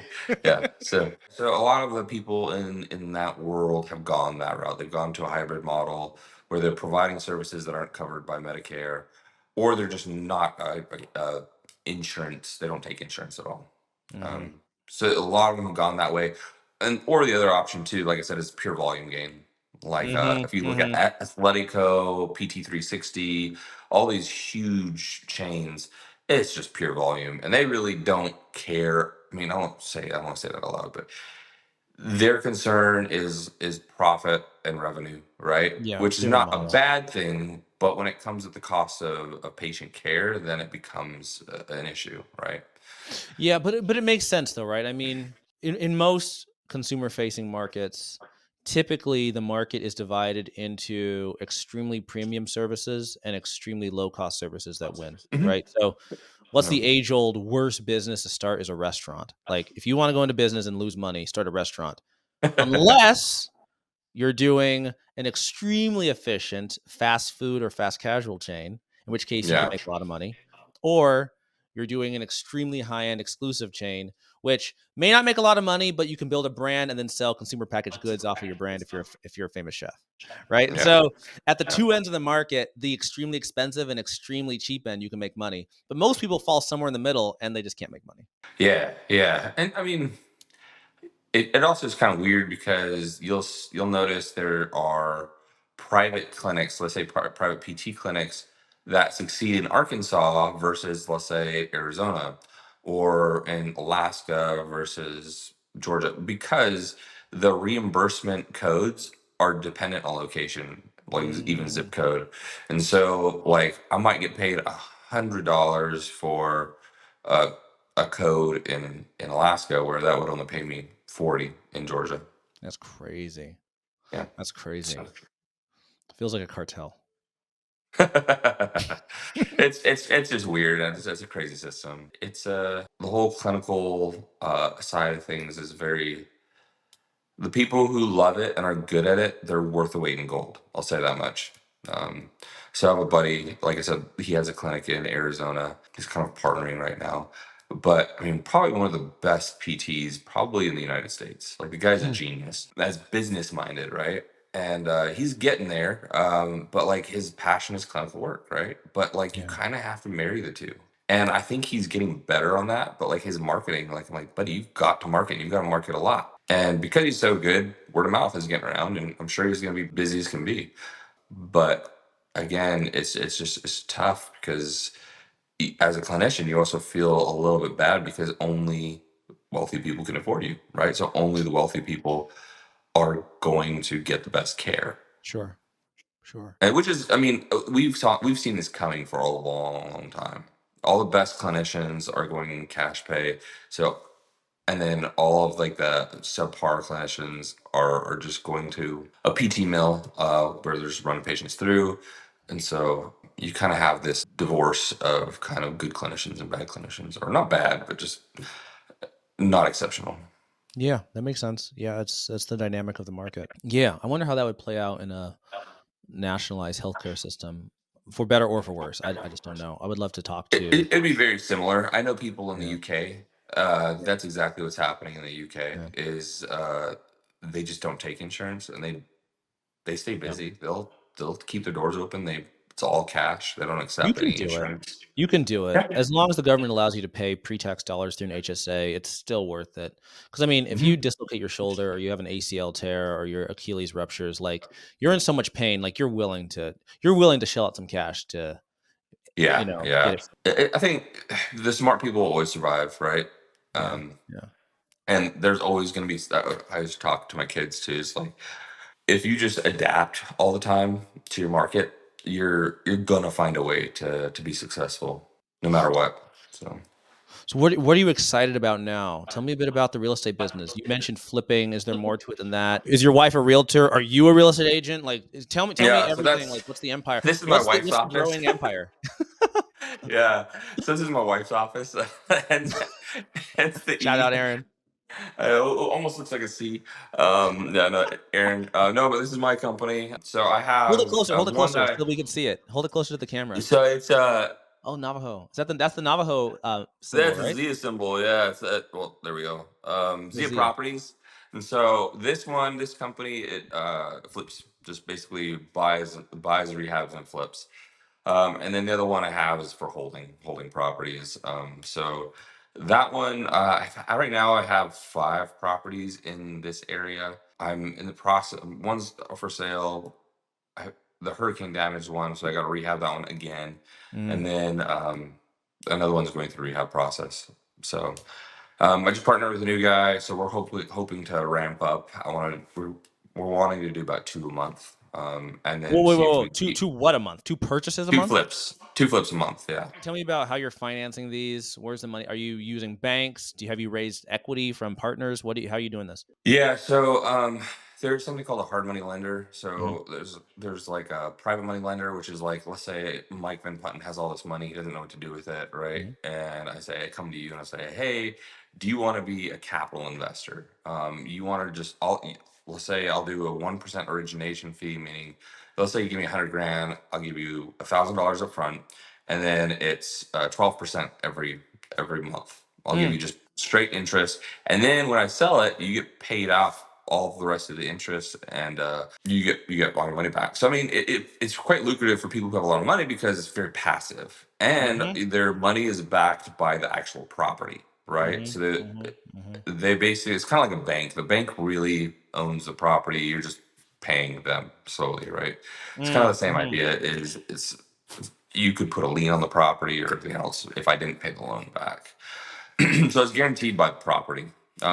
yeah. So a lot of the people in that world have gone that route. They've gone to a hybrid model where they're providing services that aren't covered by Medicare, or they're just not insurance. They don't take insurance at all. Hmm. So a lot of them have gone that way, and or the other option too, like I said, is pure volume gain. Like Hmm. if you look at Hmm. Athletico, PT360, all these huge chains, it's just pure volume, and they really don't care. I mean, I don't want to say that aloud, but their concern is profit and revenue, right? Yeah, Which is business not a model. bad thing, but when it comes at the cost of patient care, then it becomes an issue, right? Yeah, but it makes sense though, right? I mean, in most consumer facing markets, typically the market is divided into extremely premium services and extremely low cost services that win, Mhm. right? So what's Yeah. the age old worst business to start is a restaurant. Like if you want to go into business and lose money, start a restaurant. Unless you're doing an extremely efficient fast food or fast casual chain, in which case you can Yeah. make a lot of money, or you're doing an extremely high end exclusive chain, which may not make a lot of money, but you can build a brand and then sell consumer packaged goods off of your brand if you're a famous chef, right? And Yeah. so at the Yeah. two ends of the market, the extremely expensive and extremely cheap end, you can make money, but most people fall somewhere in the middle and they just can't make money. Yeah. Yeah. And I mean, it also is kind of weird because you'll notice there are private clinics, let's say private PT clinics that succeed in Arkansas versus let's say Arizona or in Alaska versus Georgia because the reimbursement codes are dependent on location, like even zip Mm, code. And so like I might get paid $100 for uh, a code in Alaska where that would only pay me 40 in Georgia. that's crazy. Yeah. That's So crazy. Feels like a cartel. it's just weird. And it's a crazy system. It's the whole clinical side of things is very the people who love it and are good at it, they're worth the weight in gold. I'll say that much. Um, so I have a buddy, like I said, he has a clinic in Arizona. He's kind of partnering right now. But I mean, probably one of the best PTs, probably in the United States. Like the guy's a Hmm. genius. That's business minded, right? And he's getting there. But like his passion is clinical work, right? But like you Yeah. kind of have to marry the two. And I think he's getting better on that. But like his marketing, like I'm like, buddy, you've got to market. You've got to market a lot. And because he's so good, word of mouth is getting around, and I'm sure he's going to be busy as can be. But again, it's tough because as a clinician, you also feel a little bit bad because only wealthy people can afford you, right? So only the wealthy people are going to get the best care. Sure. Sure. And which is, I mean, we've seen this coming for a long, long time. All the best clinicians are going in cash pay. So and then all of like the subpar clinicians are just going to a PT mill where they're just running patients through. And so you kind of have this divorce of kind of good clinicians and bad clinicians, or not bad, but just not exceptional. Yeah, that makes sense. Yeah, that's the dynamic of the market. Yeah, I wonder how that would play out in a nationalized healthcare system, for better or for worse. I just don't know. I would love to talk to. It'd be very similar. I know people in the Yeah, UK. That's exactly what's happening in the UK. yeah, Is they just don't take insurance, and they stay yeah. busy. They'll keep their doors open. It's all cash. They don't You accept can any do it. insurance. You can do it. Yeah. As long as the government allows you to pay pre-tax dollars through an HSA, it's still worth it. Because I mean, if you Mhm. dislocate your shoulder or you have an ACL tear or your Achilles ruptures, like you're in so much pain, like you're willing to shell out some cash to, Yeah, get yeah. it. I think the smart people always survive, right? Yeah, Um, yeah. and there's always going to be. I just talk to my kids too. It's like if you just adapt all the time to your market, you're gonna find a way to be successful, no matter what. So So what are you excited about now? Tell me a bit about the real estate business. You mentioned flipping. Is there more to it than that? Is your wife a realtor? Are you a real estate agent? Like, tell me yeah, so everything. Like, that's what's the empire? this is my What's the wife's what's the office. growing empire? Yeah, so this is my wife's office, and hence the Shout out E. Aaron. Almost looks like a C. Yeah, no, Aaron. No, but this is my company. So I Hold it have closer. Hold it one closer so that. that we can see it. Hold it closer to the camera. So it's Oh, Navajo. That's the Navajo symbol, that's a right? Zia symbol. Yeah, it's well, there we go. The Zia Zia. Properties. And so this company, it flips, just basically buys, rehabs, and flips. And then the other one I have is for holding properties. So that one, right now I have 5 properties in this area. I'm in the process. One's for sale. I, the hurricane damaged one, so I got to rehab that one again, Mm. and then another one's going through rehab process. So I just partnered with a new guy, so we're hoping to ramp up. We're wanting to do about 2 a month, and Whoa, then wait, see whoa, if whoa. we can Two what a month? Two purchases a two month? flips, 2 flips a month. Yeah. Tell me about how you're financing these. Where's the money? Are you using banks? Have you raised equity from partners? How are you doing this? Yeah, so there's something called a hard money lender. Mhm, So there's like a private money lender, which is like, let's say Mike Van Putten has all this money, he doesn't know what to do with it, right? mhm, And I come to you and I say, hey, do you want to be a capital investor? You want to just let's say I'll do a 1% origination fee, meaning let's say you give me 100 grand, I'll give you $1,000 up front, and then it's 12% every month. I'll give mm, you just straight interest, and then when I sell it, you get paid off all the rest of the interest, and you get a lot of money back. So I mean, it's quite lucrative for people who have a lot of money because it's very passive, and mhm, their money is backed by the actual property, right? mhm, So mhm, mhm, they basically, it's kind of like a bank. The bank really owns the property. You're just paying them slowly, right? It's kind of mm, the same mhm. idea. Is it's You could put a lien on the property or everything else if I didn't pay the loan back. So it's guaranteed by the property.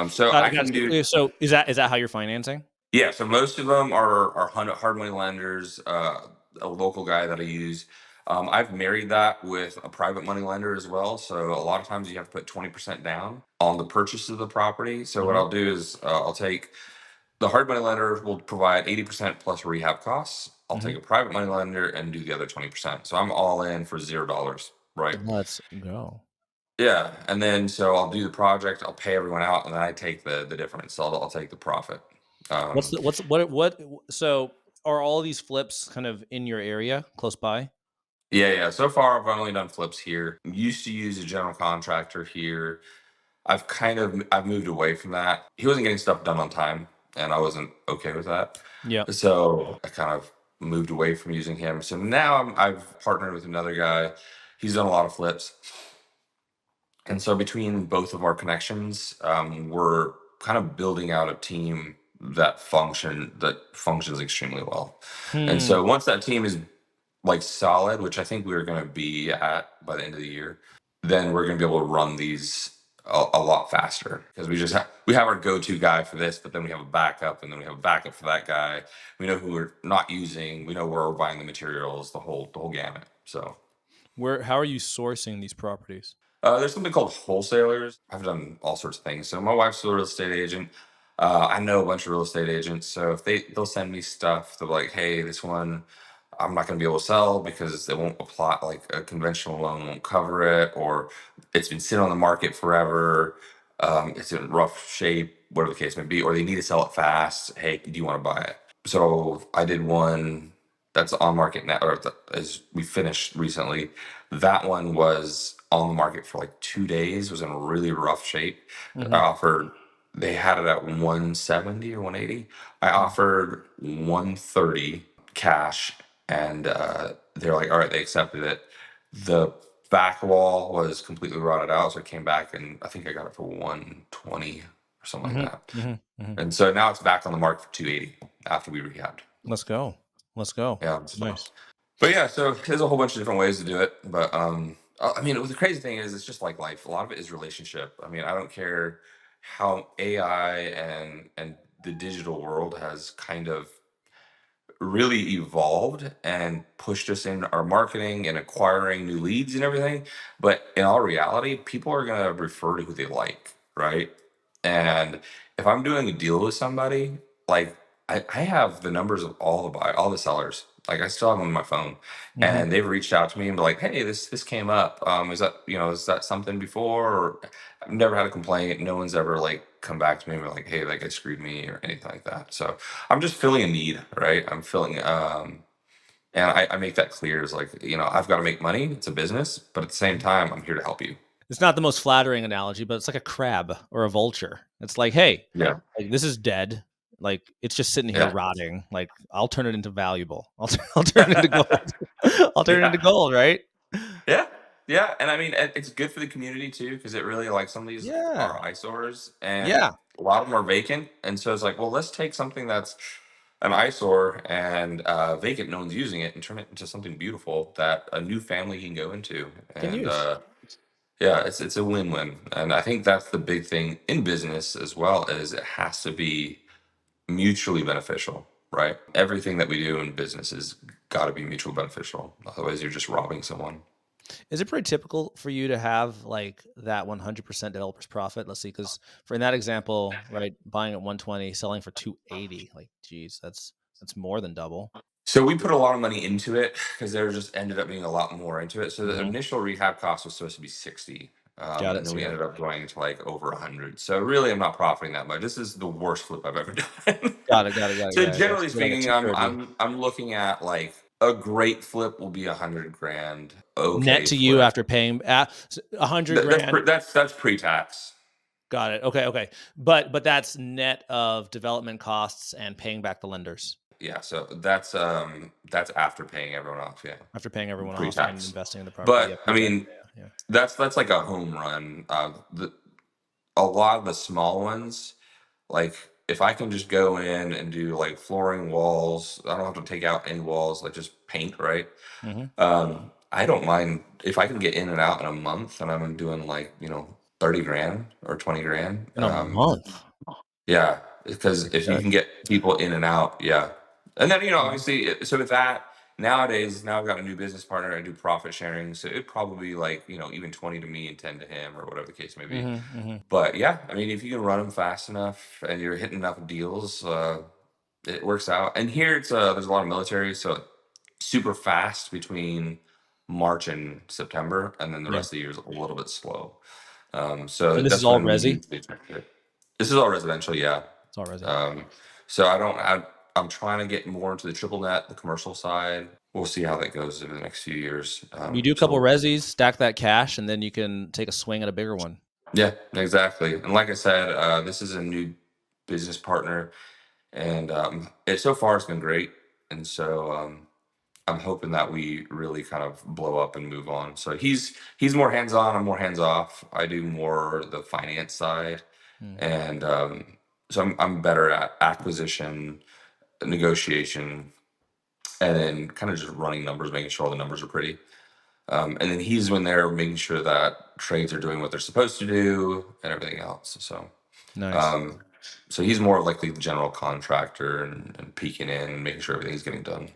So Got I it, got can it. do, So is that how you're financing? yeah. So most of them are hard money lenders. A local guy that I use. I've married that with a private money lender as well. So a lot of times you have to put 20% down on the purchase of the property. So what Mhm, I'll do is I'll take the hard money lender will provide 80% plus rehab costs. I'll mhm. take a private money lender and do the other 20%. So I'm all in for $0, right? Let's go. Yeah, and then so I'll do the project, I'll pay everyone out, and then I take the difference. So I'll take the profit. What's Um, the what's what so are all these flips kind of in your area, close by? yeah, yeah. So far, I've only done flips here. Used to use a general contractor here. I've moved away from that. He wasn't getting stuff done on time, and I wasn't okay with that. Yeah. So I kind of moved away from using him. So now I've partnered with another guy. He's done a lot of flips. And so between both of our connections, we're kind of building out a team that functions extremely well. And Hmm. so once that team is like solid, which I think we're going to be at by the end of the year, then we're going to be able to run these a lot faster because we have our go-to guy for this, but then we have a backup, and then we have a backup for that guy. We know who we're not using. We know where we're buying the materials, the whole gamut. So How are you sourcing these properties? there's something called wholesalers. I've done all sorts of things. So my wife's a real estate agent. I know a bunch of real estate agents. So if they'll send me stuff, they're like, hey, this one, I'm not going to be able to sell because they won't apply, like a conventional loan won't cover it, or it's been sitting on the market forever. It's in rough shape, whatever the case may be, or they need to sell it fast. Hey, do you want to buy it? So I did one that's on market now, or as we finished recently. That one was on the market for like 2 days, was in really rough shape. I Hmm. offered, they had it at 170 or 180. I offered 130 cash, and they're like, all right, they accepted it. The back wall was completely rotted out, so I came back and I think I got it for 120 or something like Hmm. that. Hmm. Hmm. And so now it's back on the market for 280 after we rehabbed. Let's go. Let's go. Yeah. Nice. But yeah, so there's a whole bunch of different ways to do it. But I mean, the crazy thing is, it's just like life. A lot of it is relationship. I mean, I don't care how AI and the digital world has kind of really evolved and pushed us in our marketing and acquiring new leads and everything. But in all reality, people are going to refer to who they like, right? And if I'm doing a deal with somebody, like I have the numbers of all the sellers. Like I still have them on my phone, Hmm. and they've reached out to me and be like, "Hey, this came up. Is that something before?" Or I've never had a complaint. No one's ever like come back to me and be like, "Hey, that guy screwed me" or anything like that. So I'm just filling a need, right? I'm filling, and I make that clear as like, I've got to make money. It's a business, but at the same time, I'm here to help you. It's not the most flattering analogy, but it's like a crab or a vulture. It's like, hey, Yeah, like this is dead. Like it's just sitting here yeah, rotting. Like I'll turn it into valuable. I'll turn it into gold. I'll turn it into yeah, gold, right? yeah, yeah. And I mean, it's good for the community too, because it really, like, some of these Yeah. are eyesores, and Yeah. a lot of them are vacant. And so it's like, well, let's take something that's an eyesore and vacant, no one's using it, and turn it into something beautiful that a new family can go into. Can And use. yeah, it's a win-win. And I think that's the big thing in business as well, is it has to be mutually beneficial, right? Everything that we do in business has got to be mutually beneficial. Otherwise, you're just robbing someone. Is it pretty typical for you to have like that 100% developer's profit? Let's see, because for in that example, right, buying at 120, selling for 280, like, geez, that's more than double. So we put a lot of money into it because there just ended up being a lot more into it. So the Hmm. initial rehab cost was supposed to be 60. Got And it. then So we you're like, ended up going to like over 100. So really, I'm not profiting that much. This is the worst flip I've ever done. got it, got it, got it. So Yeah, yeah. So generally you're like a speaking, I'm 230 I'm I'm looking at like a great flip will be 100 grand. net Okay, to you flip. after paying 100 That's grand. that's pre-tax. Got it. Okay, okay. But that's net of development costs and paying back the lenders Yeah, so that's after paying everyone off. Yeah, after paying everyone off and pre-tax. investing in the property. Yeah, But I pre-tax. mean, Yeah, yeah. that's like a home run. A lot of the small ones, like if I can just go in and do like flooring, walls, I don't have to take out any walls, like just paint, right? Hmm. I don't mind if I can get in and out in a month, and I'm doing like 30 grand or 20 grand. In a month. Yeah, because Pretty if you good. can get people in and out, yeah. And then, Mhm. obviously, so with that, nowadays, now I've got a new business partner. I do profit sharing. So it'd probably be like, even 20 to me and 10 to him, or whatever the case may be. Mhm, mhm. But yeah, I mean, if you can run them fast enough and you're hitting enough deals, it works out. And here there's a lot of military. So super fast between March and September. And then the Yeah. rest of the year is a little bit slow. So And this is that's all when we resi? usually check it. This is all residential, yeah. It's all resi. Um, so I'm trying to get more into the triple net, the commercial side. We'll see how that goes over the next few years. You do a couple resis, stack that cash, and then you can take a swing at a bigger one. Yeah, exactly. And like I said, this is a new business partner, and so far it's been great. And so I'm hoping that we really kind of blow up and move on. So he's more hands on, I'm more hands off. I do more the finance side, Mm, and so I'm better at acquisition, negotiation, and then kind of just running numbers, making sure all the numbers are pretty. And then he's in there making sure that trades are doing what they're supposed to do and everything else. nice. Um, so he's more of like the general contractor and peeking in, making sure everything's getting done.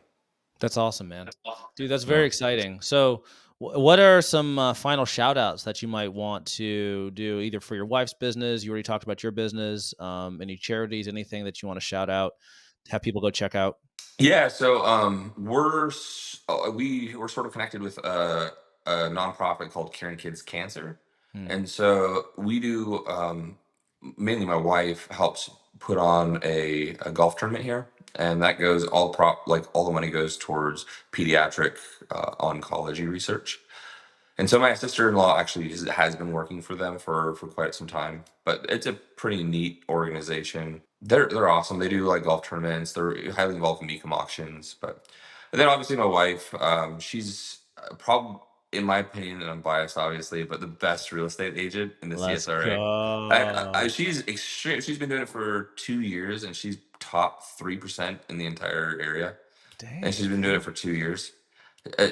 That's awesome, man. Dude, that's very Yeah. exciting. So, what are some final shout outs that you might want to do either for your wife's business? You already talked about your business, any charities, anything that you want to shout out, have people go check out? Yeah, so we're sort of connected with a nonprofit called Caring Kids Cancer, Hmm. and so we do mainly my wife helps put on a golf tournament here, and that goes all prop like all the money goes towards pediatric oncology research. And so my sister-in-law actually has been working for them for quite some time, but it's a pretty neat organization. They're awesome. They do like golf tournaments. They're highly involved in Mecum auctions, but and then obviously my wife, she's probably, in my opinion, and I'm biased obviously, but the best real estate agent in the Let's CSRA. go. She's extreme. She's been doing it for 2 years, and she's top 3% in the entire area, and Dang. she's been doing it for 2 years.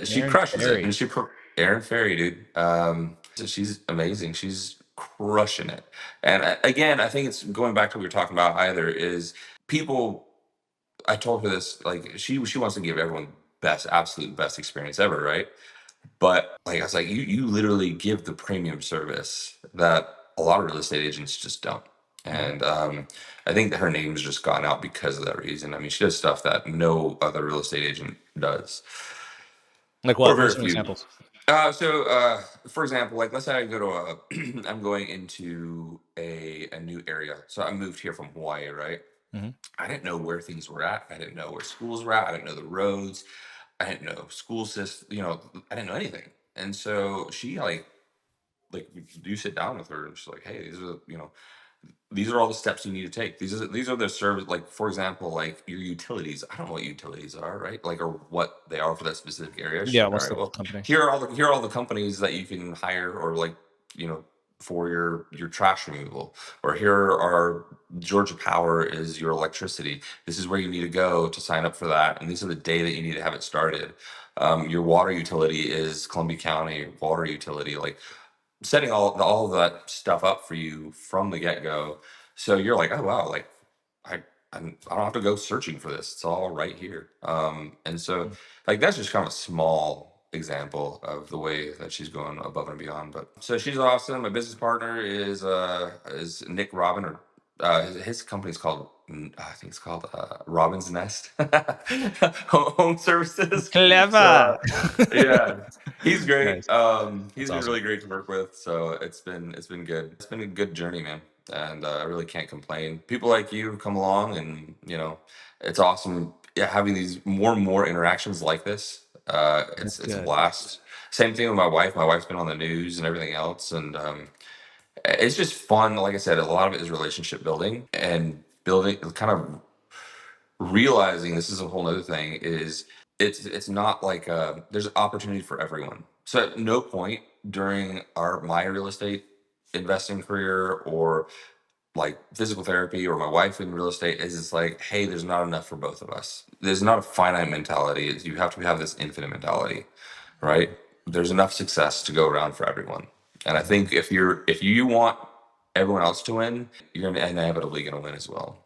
She Aaron crushes it, Ferry. and Aaron Ferry, dude. So she's amazing. She's crushing it. And again, I think it's going back to what we were talking about. Either is people. I told her this, like she wants to give everyone best, absolute best experience ever, right? But like I was like, you literally give the premium service that a lot of real estate agents just don't. Mhm. And I think that her name's just gone out because of that reason. I mean, she does stuff that no other real estate agent does, Like or what? What are very some few. examples? For example, like let's say I go to I'm going into a new area. So I moved here from Hawaii, right? Mhm. I didn't know where things were at. I didn't know where schools were at. I didn't know the roads. I didn't know school system. I didn't know anything. And so she like you sit down with her and she's like, hey, these are all the steps you need to take. These are the service, like for example, like your utilities. I don't know what utilities are, right? Like, or what they are for that specific area. She's Yeah, like, all what's right, the well, company? here are all the companies that you can hire, or like, you know, for your trash removal, or here are Georgia Power is your electricity. This is where you need to go to sign up for that, and these are the day that you need to have it started. Your water utility is Columbia County water utility. Like setting all of that stuff up for you from the get go. So you're like, oh wow, like I I don't have to go searching for this. It's all right here. And so Mm. like that's just kind of a small example of the way that she's going above and beyond. But so she's awesome. My business partner is Nick Robin, or his company's called I think it's called Robin's Nest Home Services. So Clever. yeah, he's great. Nice. He's That's been awesome. really great to work with. So it's been good. It's been a good journey, man. And I really can't complain. People like you come along, and it's awesome. Yeah, having these more and more interactions like this. That's It's a good. blast. Same thing with my wife. My wife's been on the news and everything else, and it's just fun. Like I said, a lot of it is relationship building and building, kind of realizing this is a whole other thing. Is it's not like there's an opportunity for everyone. So at no point during my real estate investing career, or like physical therapy, or my wife in real estate, is it's like, hey, there's not enough for both of us. There's not a finite mentality. You have to have this infinite mentality, right? There's enough success to go around for everyone. And I Mhm. think if you want everyone else to win, you're inevitably going to win as well.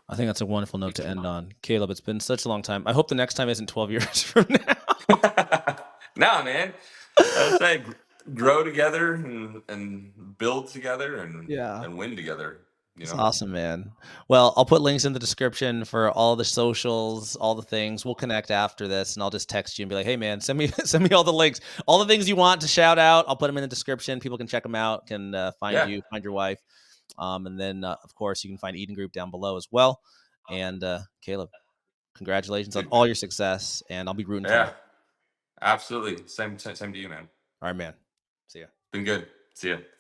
I think that's a wonderful note to end on. Caleb, it's been such a long time. I hope the next time isn't 12 years from now. Nah, man. I say grow together, and build together, and Yeah. and win together. You It's know. awesome, man. Well, I'll put links in the description for all the socials, all the things. We'll connect after this, and I'll just text you and be like, "Hey, man, send me send me all the links, all the things you want to shout out. I'll put them in the description. People can check them out, can find Yeah. you, find your wife, and then of course you can find Eden Group down below as well. And Caleb, congratulations on all your success, and I'll be rooting for you. Yeah. Absolutely. Same to you, man. All right, man. See ya. Been good. See ya.